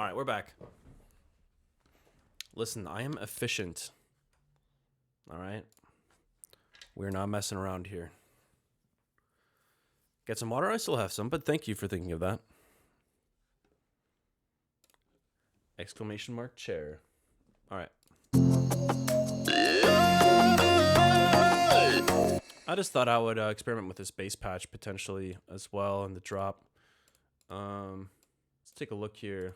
All right, we're back. Listen, I am efficient. All right? We're not messing around here. Get some water? I still have some, but thank you for thinking of that. Exclamation mark chair. All right. I just thought I would experiment with this bass patch potentially as well and the drop. Let's take a look here.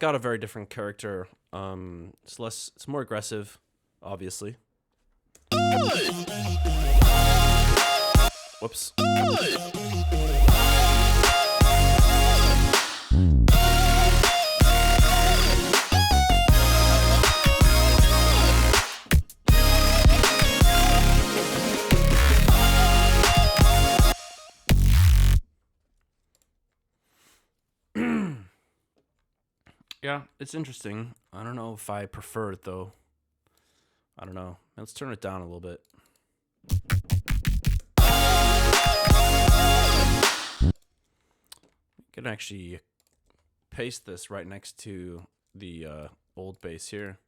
Got a very different character. It's more aggressive, obviously. Whoops. Yeah, it's interesting. I don't know if I prefer it, though. I don't know. Let's turn it down a little bit. I can actually paste this right next to the old bass here.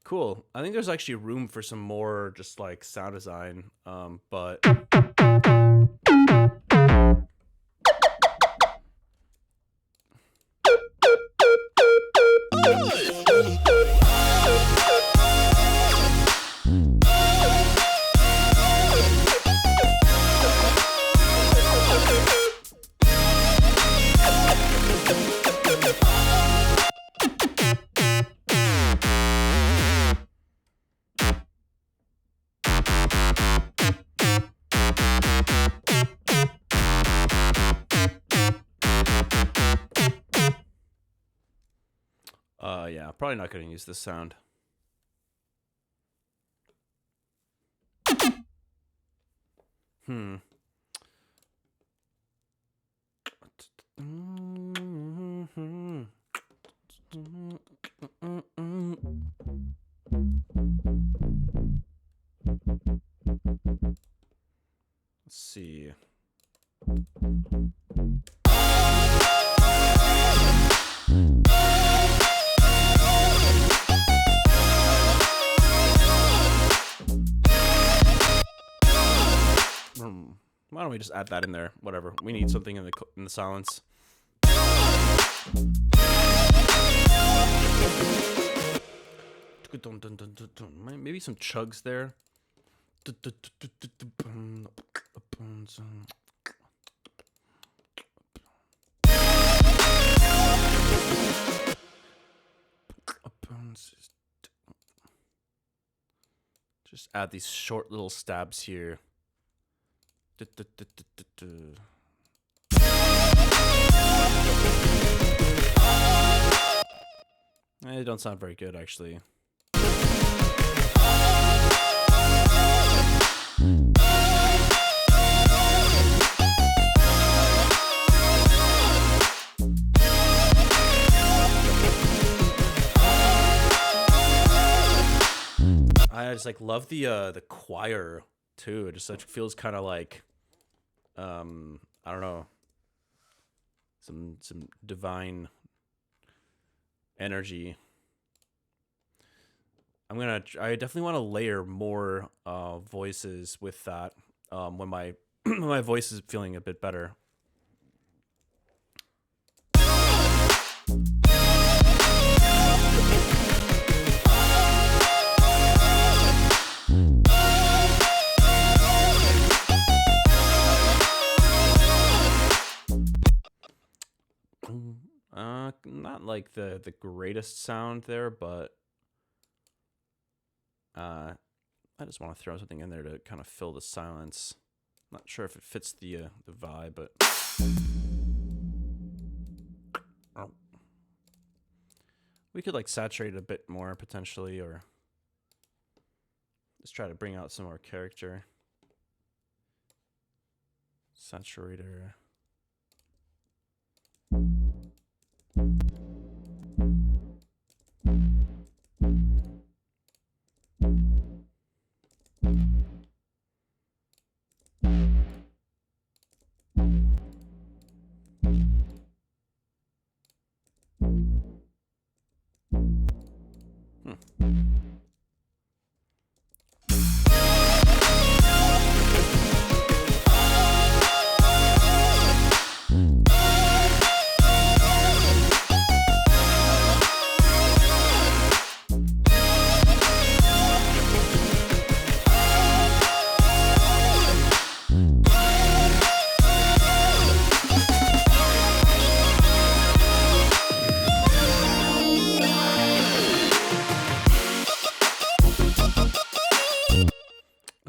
Cool. I think there's actually room for some more just like sound design, but yeah, probably not going to use this sound. Let's see. Why don't we just add that in there? Whatever. We need something in the silence. Maybe some chugs there. Just add these short little stabs here. They don't sound very good, actually. I just like love the choir too. It just feels kind of like I don't know, some divine energy. I definitely want to layer more voices with that when my when my voice is feeling a bit better. like the greatest sound there, but I just want to throw something in there to kind of fill the silence. Not sure if it fits the vibe, but we could like saturate it a bit more potentially, or just try to bring out some more character. Saturator.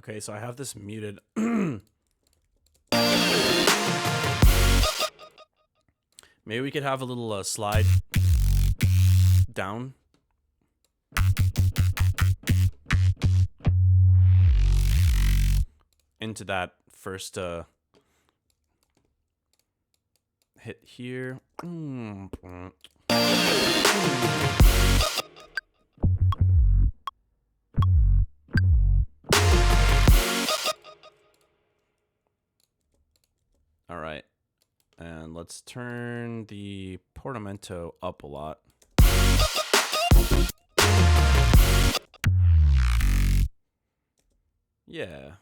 Okay, so I have this muted. Maybe we could have a little slide down. Into that first hit here. All right, and let's turn the portamento up a lot. Yeah.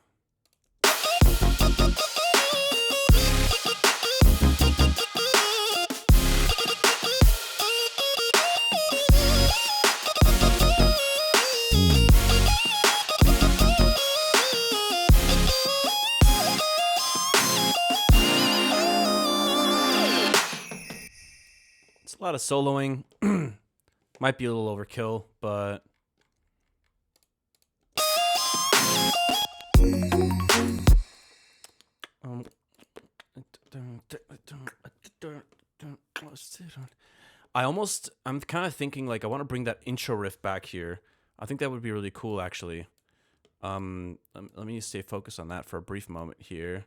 A lot of soloing. Might be a little overkill, but I'm kind of thinking like I want to bring that intro riff back here. I think that would be really cool actually. Let me stay focused on that for a brief moment here.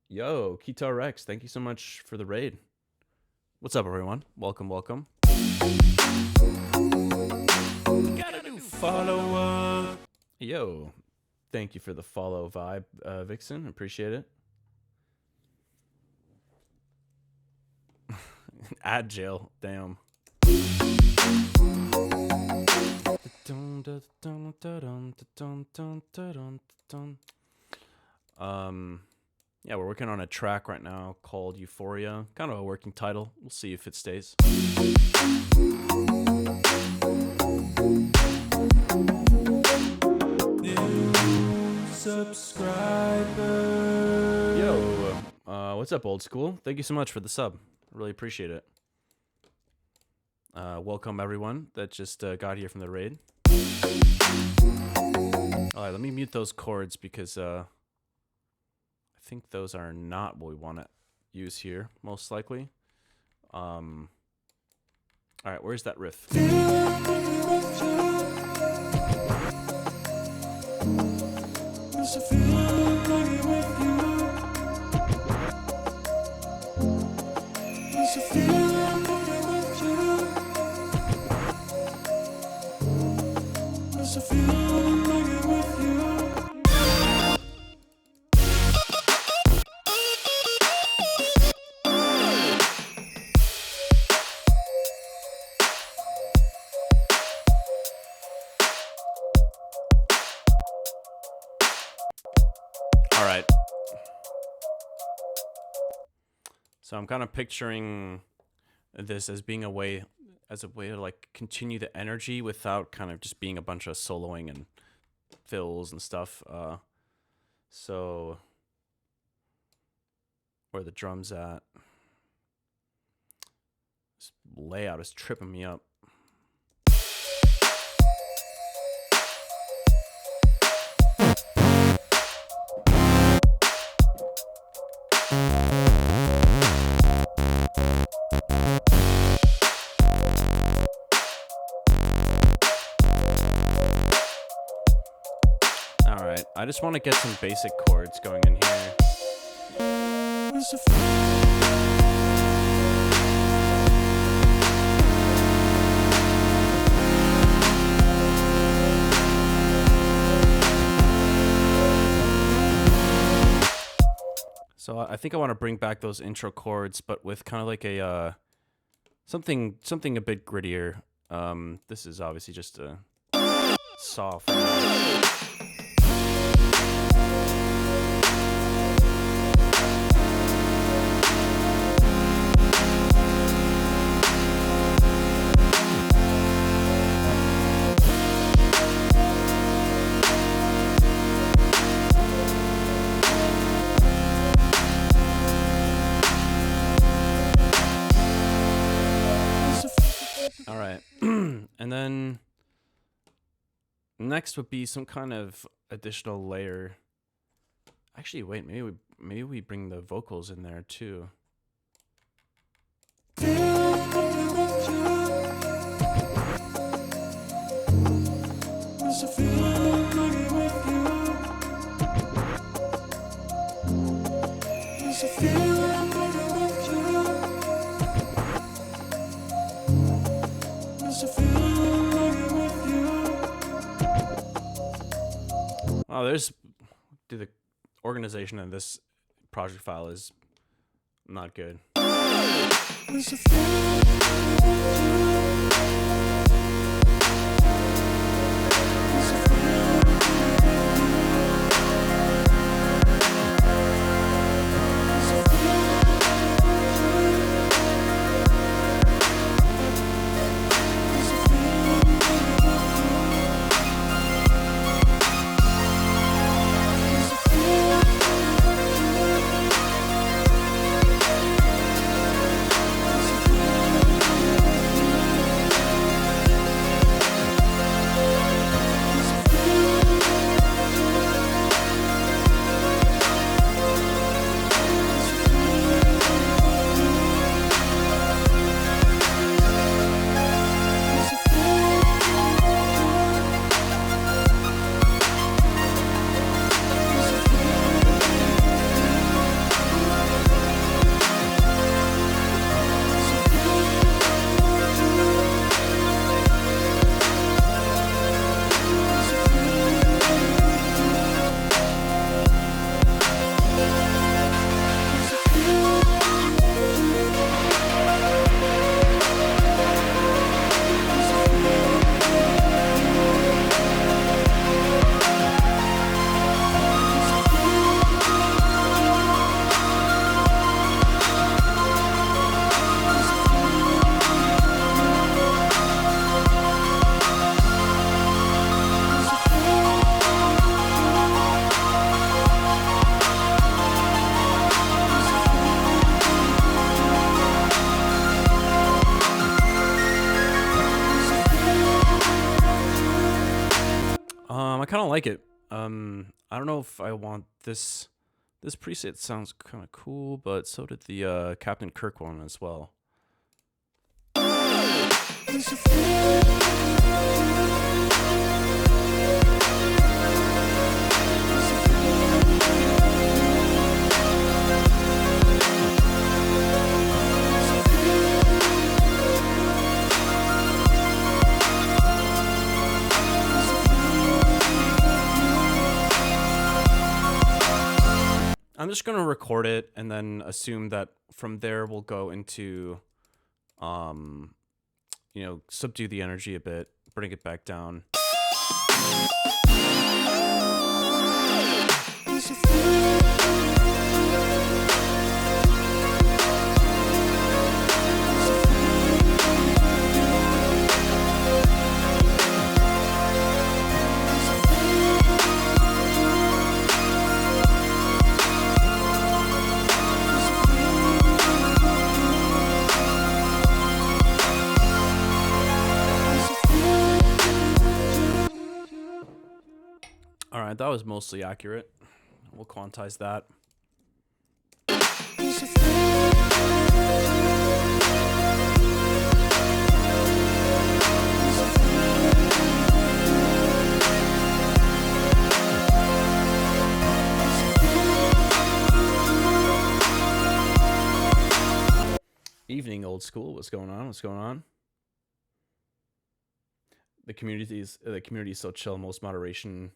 Yo, Kita Rex, thank you so much for the raid. What's up, everyone? Welcome, welcome. Got a new follower. Yo, thank you for the follow vibe, Vixen. Appreciate it. Ad jail, damn. Yeah, we're working on a track right now called Euphoria. Kind of a working title. We'll see if it stays. Subscriber. Yo, what's up, old school? Thank you so much for the sub. I really appreciate it. Welcome everyone that just got here from the raid. All right, let me mute those chords because I think those are not what we want to use here, most likely. All right, where's that riff? All right. So I'm kind of picturing this as being a way to like continue the energy without kind of just being a bunch of soloing and fills and stuff. So where the drums at? This layout is tripping me up. All right, I just want to get some basic chords going in here. So I think I want to bring back those intro chords, but with kind of like a something a bit grittier. This is obviously just a soft. All right. And then next would be some kind of additional layer. Actually, wait, maybe we bring the vocals in there too. Oh, the organization in this project file is not good. I kind of like it. I don't know if I want this. This preset sounds kind of cool, but so did the Captain Kirk one as well. I'm just gonna record it and then assume that from there we'll go into, subdue the energy a bit, bring it back down. right, that was mostly accurate. We'll quantize that. Evening, old school. What's going on? What's going on? The community is so chill. Most moderation,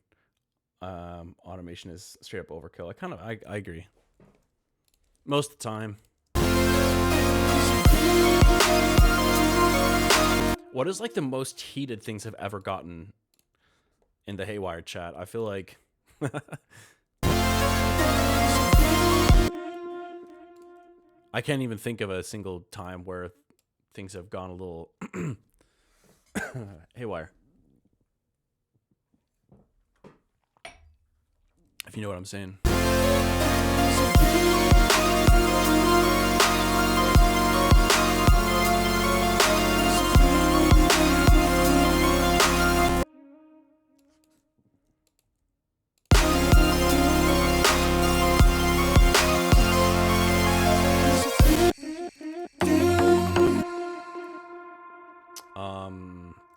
automation is straight up overkill. I agree. Most of the time. What is like the most heated things I've ever gotten in the Haywyre chat? I feel like I can't even think of a single time where things have gone a little haywire. If you know what I'm saying.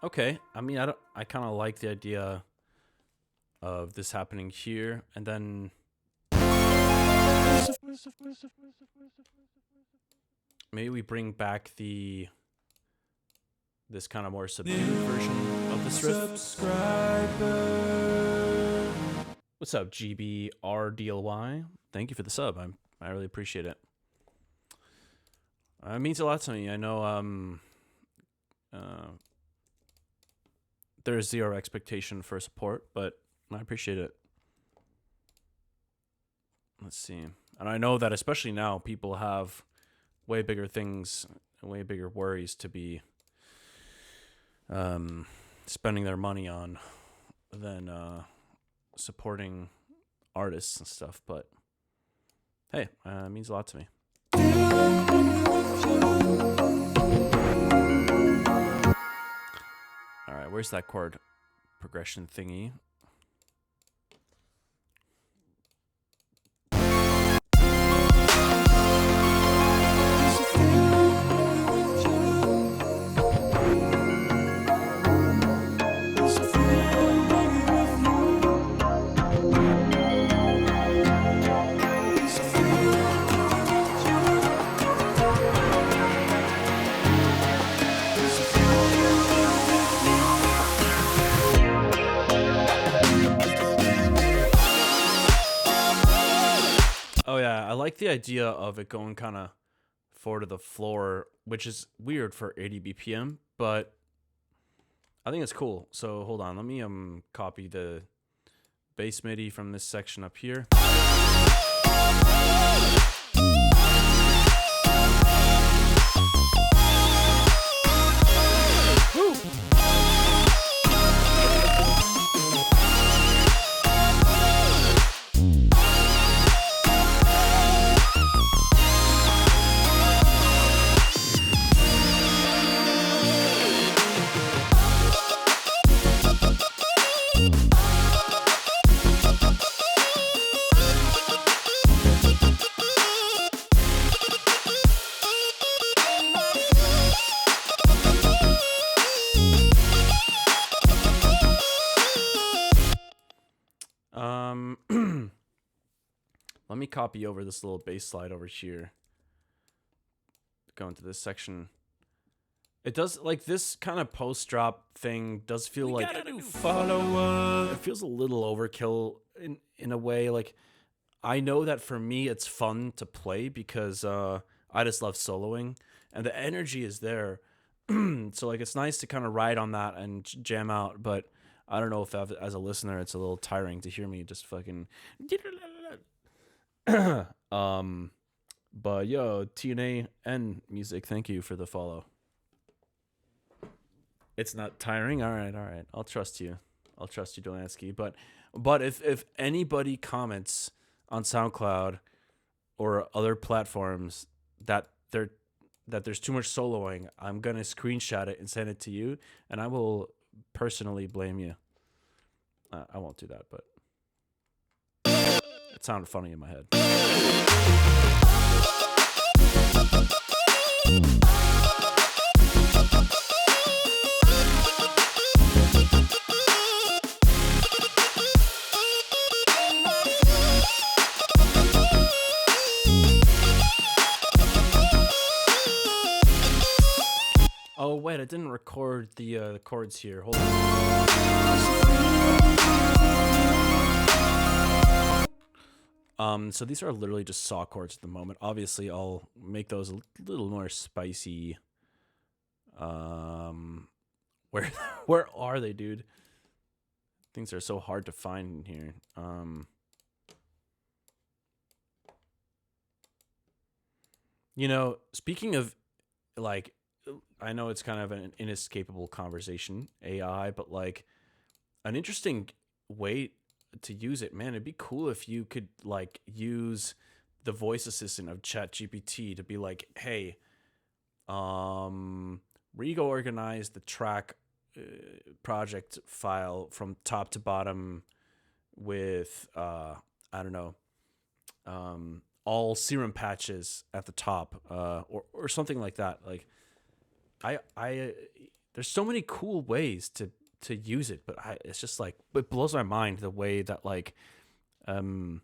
Okay. I mean, I kind of like the idea of this happening here, and then maybe we bring back this kind of more subdued version of this riff. What's up, GBRDLY? Thank you for the sub. I really appreciate it. It means a lot to me. I know there's zero expectation for support, but I appreciate it. Let's see. And I know that especially now, people have way bigger things, way bigger worries to be spending their money on than supporting artists and stuff. But hey, it means a lot to me. All right, where's that chord progression thingy? Oh yeah, I like the idea of it going kind of 4 to the floor, which is weird for 80 BPM, but I think it's cool. So hold on, let me copy the bass MIDI from this section up here. Woo! Let me copy over this little bass slide over here. Go into this section. It does, like, this kind of post-drop thing does feel like it feels a little overkill in a way. Like, I know that for me it's fun to play because I just love soloing and the energy is there. So like it's nice to kind of ride on that and jam out, but I don't know if as a listener it's a little tiring to hear me just fucking but yo, TNA and music, thank you for the follow. It's not tiring. All right. I'll trust you, Dolansky. But if anybody comments on SoundCloud or other platforms that there's too much soloing, I'm gonna screenshot it and send it to you, and I will personally blame you. I won't do that, but It sounded funny in my head. Oh wait, I didn't record the chords here. Hold on. So these are literally just saw chords at the moment. Obviously, I'll make those a little more spicy. Where where are they, dude? Things are so hard to find in here. You know, speaking of, like, I know it's kind of an inescapable conversation, AI, but like an interesting way to use it, man. It'd be cool if you could like use the voice assistant of ChatGPT to be like, hey, organize the track project file from top to bottom with I don't know, all serum patches at the top, or something like that. Like I there's so many cool ways to use it, but it's just like, it blows my mind the way that like the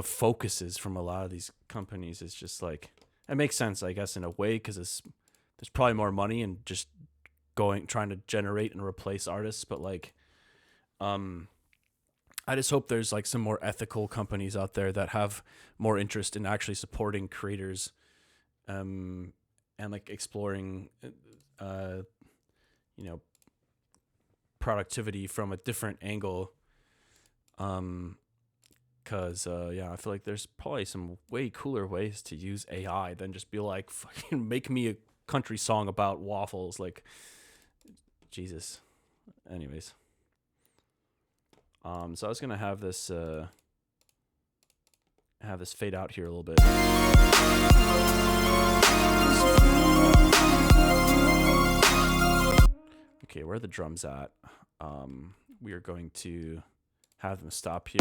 focuses from a lot of these companies is just like, it makes sense, I guess, in a way, because there's probably more money and just trying to generate and replace artists, but like I just hope there's like some more ethical companies out there that have more interest in actually supporting creators and like exploring you know, productivity from a different angle, because yeah, I feel like there's probably some way cooler ways to use AI than just be like, fucking make me a country song about waffles. Like, Jesus. Anyways, so I was gonna have this fade out here a little bit. Okay, where are the drums at? We are going to have them stop here.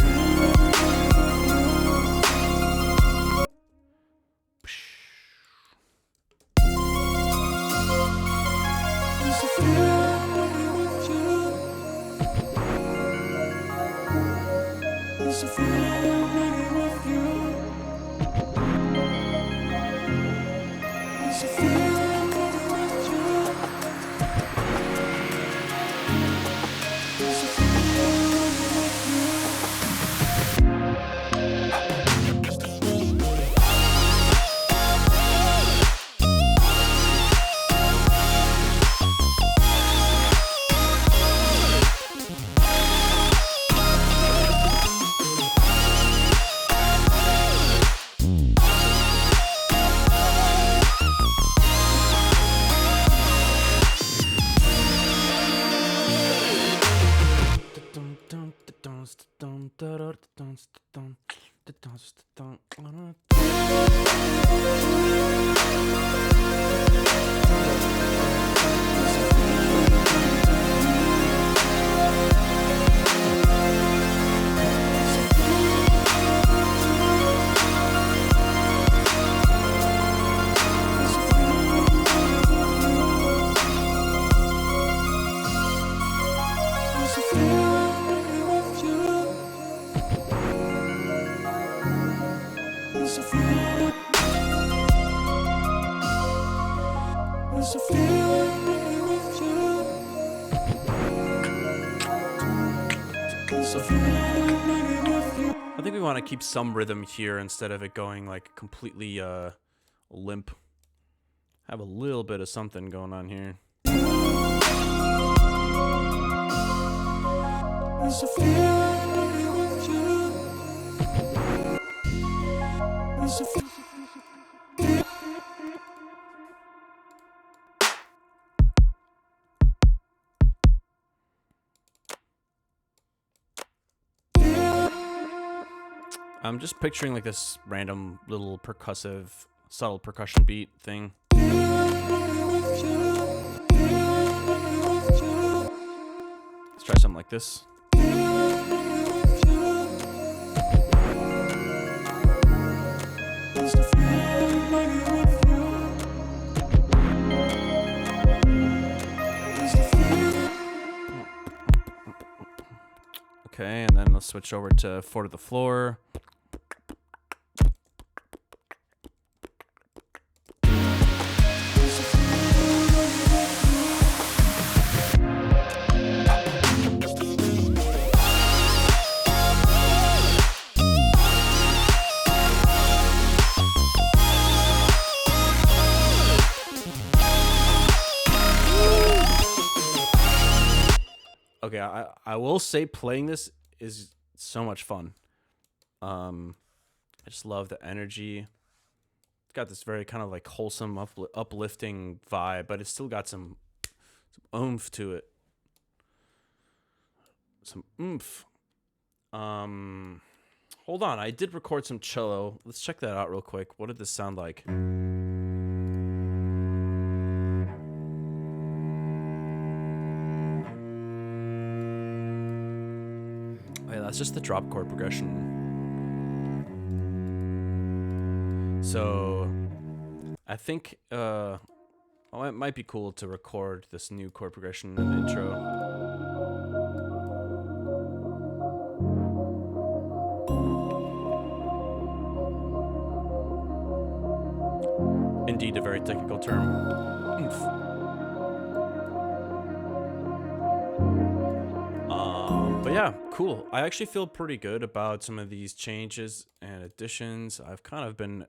I think we want to keep some rhythm here instead of it going like completely limp. Have a little bit of something going on here. I'm just picturing like this random little percussive, subtle percussion beat thing. Let's try something like this. Okay, and then let's switch over to 4 to the Floor. Okay, I will say playing this is so much fun. I just love the energy. It's got this very kind of like wholesome, uplifting vibe, but it's still got some oomph to it. Some oomph. Hold on, I did record some cello. Let's check that out real quick. What did this sound like? Oh, yeah, that's just the drop chord progression. So, I think it might be cool to record this new chord progression in the intro. Indeed, a very technical term. But yeah, cool. I actually feel pretty good about some of these changes and additions. I've kind of been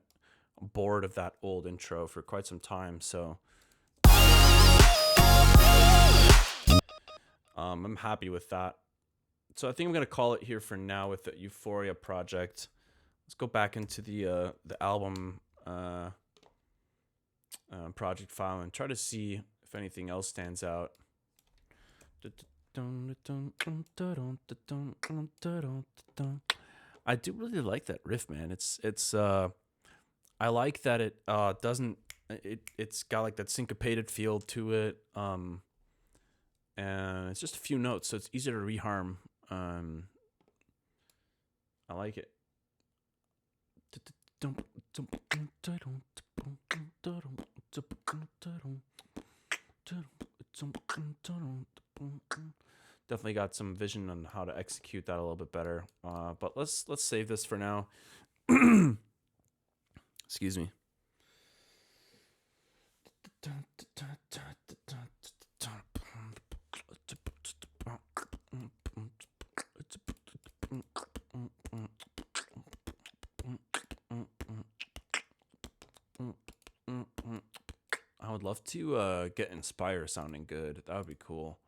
bored of that old intro for quite some time, so I'm happy with that. So I think I'm gonna call it here for now with the Euphoria project. Let's go back into the album project file and try to see if anything else stands out. I do really like that riff, man. It's I like that it doesn't it's got like that syncopated feel to it. And it's just a few notes, so it's easy to reharm. I like it. Definitely got some vision on how to execute that a little bit better. But let's save this for now. Excuse me. I would love to get Inspire sounding good. That would be cool.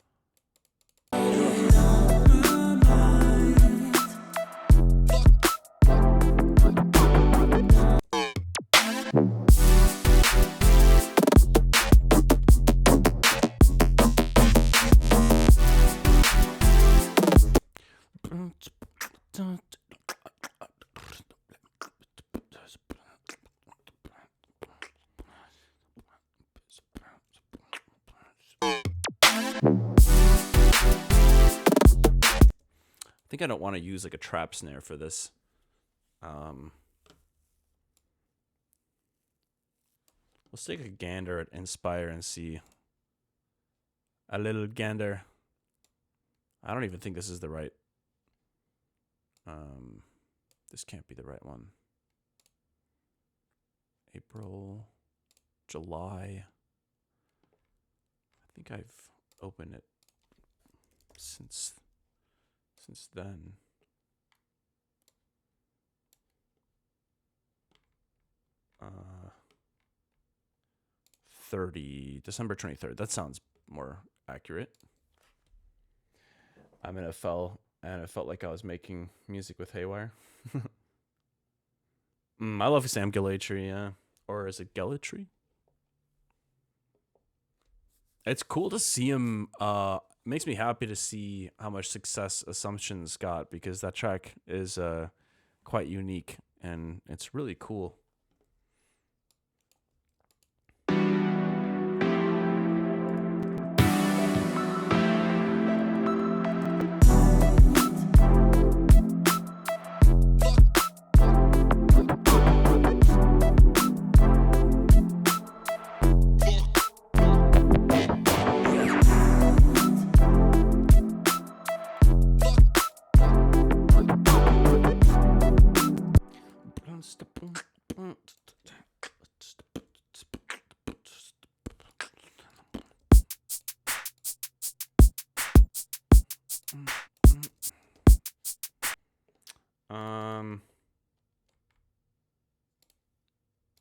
I think I don't want to use like a trap snare for this. Let's take a gander at Inspire and see. A little gander. I don't even think this is the right. This can't be the right one. April, July. I think I've opened it since then. December 23rd. That sounds more accurate. I'm in FL, and it felt like I was making music with Haywyre. I love Sam Gellatry, yeah. Or is it Gellatry? It's cool to see him. Makes me happy to see how much success Assumptions got, because that track is quite unique and it's really cool.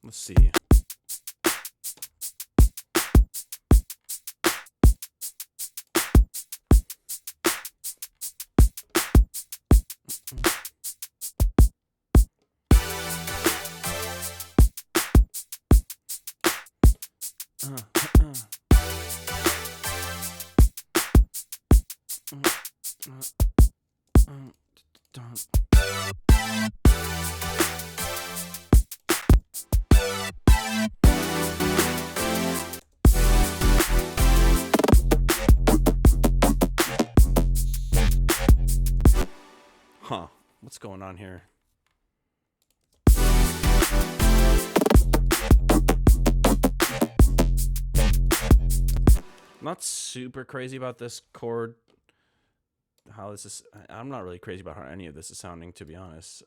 Let's see. Huh. What's going on here? I'm not super crazy about this chord. How this is... I'm not really crazy about how any of this is sounding, to be honest.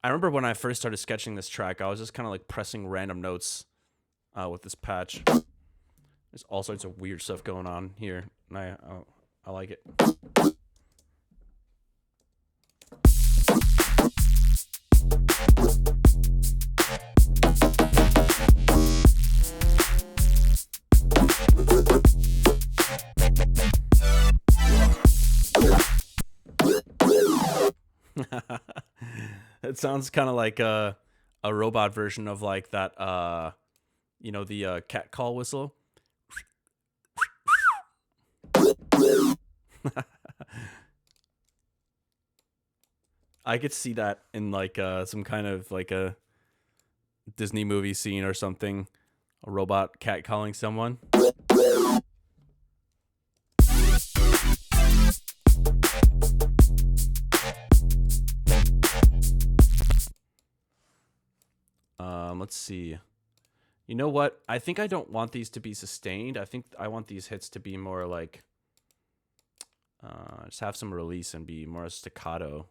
I remember when I first started sketching this track, I was just kind of like pressing random notes with this patch. There's all sorts of weird stuff going on here, and I like it. It sounds kind of like a robot version of like that, you know, the cat call whistle. I could see that in like some kind of like a Disney movie scene or something. A robot cat calling someone. Let's see. You know what? I think I don't want these to be sustained. I think I want these hits to be more like just have some release and be more staccato.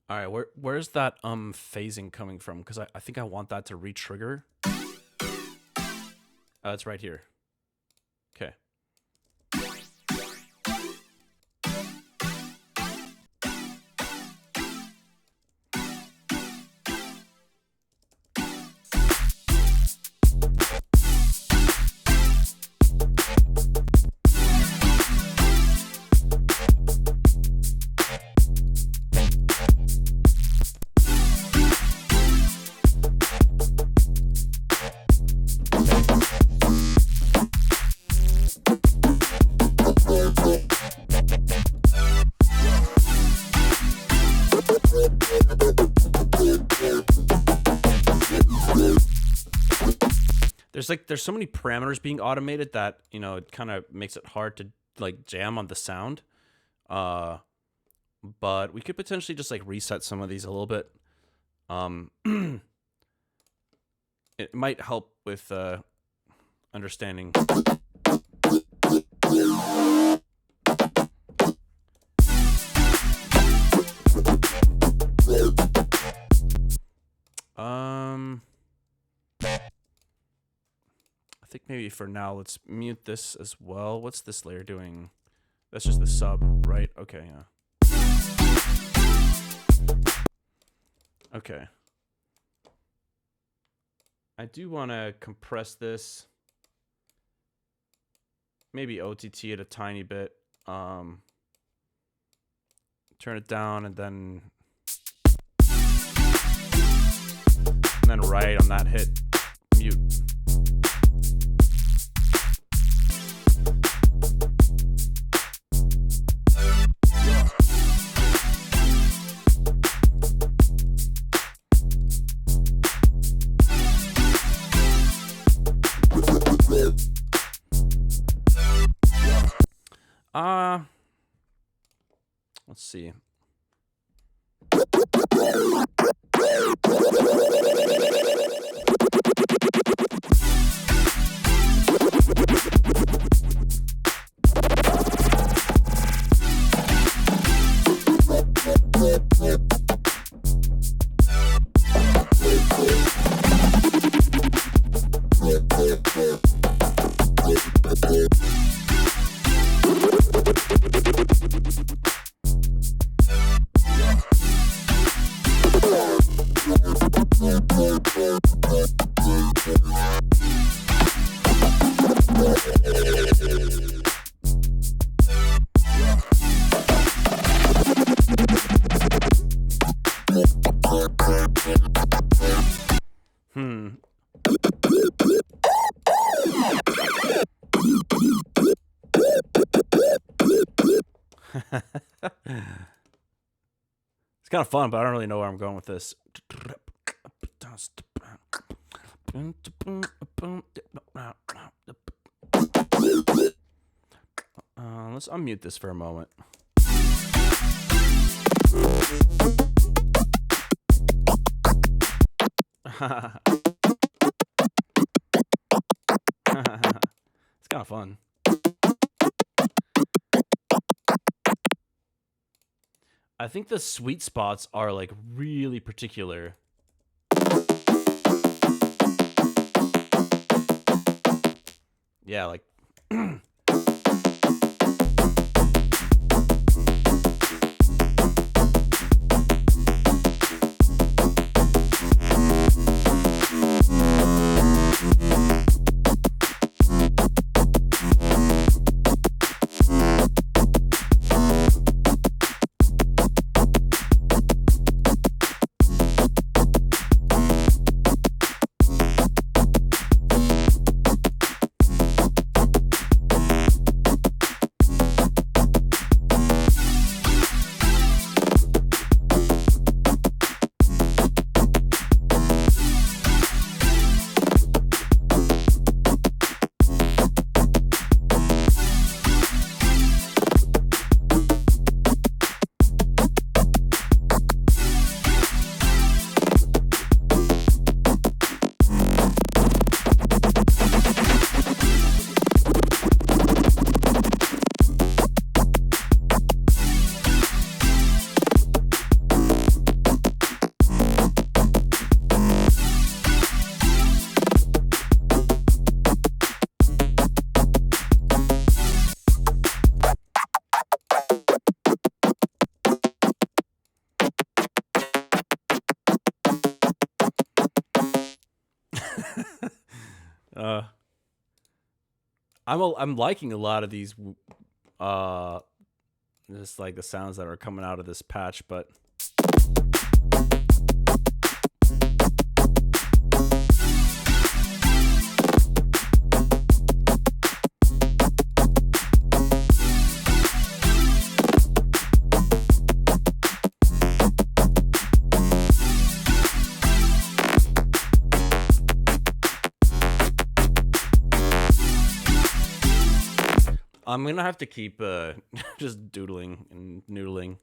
All right, where's that phasing coming from? Because I think I want that to re-trigger. It's right here. Okay. There's so many parameters being automated that, you know, it kind of makes it hard to like jam on the sound. But we could potentially just like reset some of these a little bit. It might help with understanding. I think maybe for now, let's mute this as well. What's this layer doing? That's just the sub, right? Okay, yeah. Okay. I do want to compress this. Maybe OTT it a tiny bit. turn it down, and then right on that hit, mute. Let's see. It's kind of fun, but I don't really know where I'm going with this. Let's unmute this for a moment. It's kind of fun. I think the sweet spots are like really particular. Yeah, like I'm liking a lot of these just like the sounds that are coming out of this patch, but I'm gonna have to keep just doodling and noodling,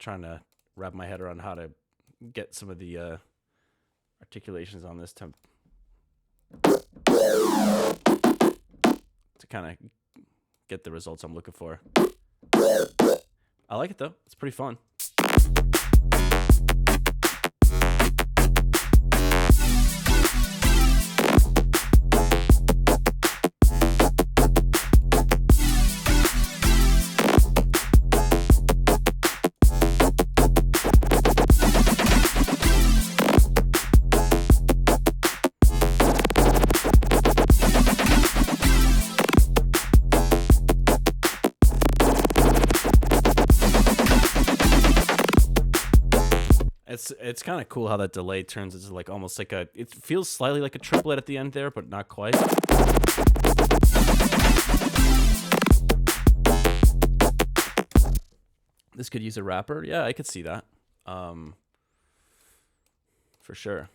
trying to wrap my head around how to get some of the articulations on this to kind of get the results I'm looking for. I like it though; it's pretty fun. It's kind of cool how that delay turns into like almost like a. It feels slightly like a triplet at the end there, but not quite. This could use a wrapper. Yeah, I could see that. For sure.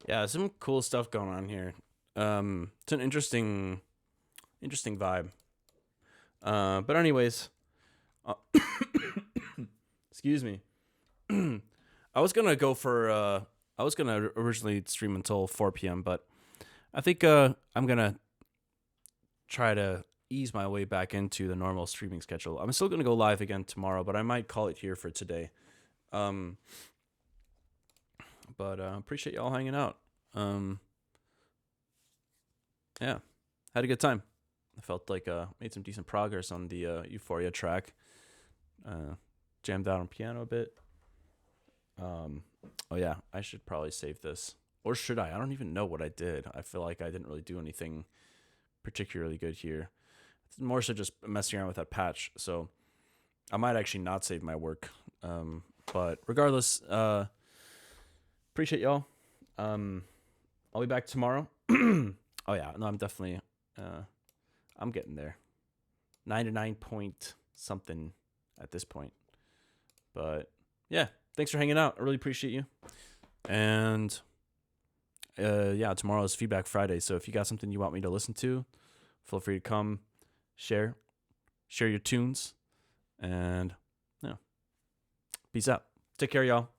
Yeah, some cool stuff going on here. It's an interesting vibe. But anyways, excuse me. I was gonna go for. I was gonna originally stream until 4 p.m., but I think I'm gonna try to ease my way back into the normal streaming schedule. I'm still gonna go live again tomorrow, but I might call it here for today. But appreciate y'all hanging out. Yeah, had a good time. I felt like made some decent progress on the Euphoria track. Jammed out on piano a bit. Oh yeah, I should probably save this. Or should I? I don't even know what I did. I feel like I didn't really do anything particularly good here. It's more so just messing around with that patch. So I might actually not save my work. But regardless, appreciate y'all. I'll be back tomorrow. Oh yeah, no, I'm definitely I'm getting there. 99 point something at this point. But yeah, thanks for hanging out. I really appreciate you. And yeah, tomorrow is Feedback Friday. So if you got something you want me to listen to, feel free to come share your tunes, and yeah, peace out. Take care, y'all.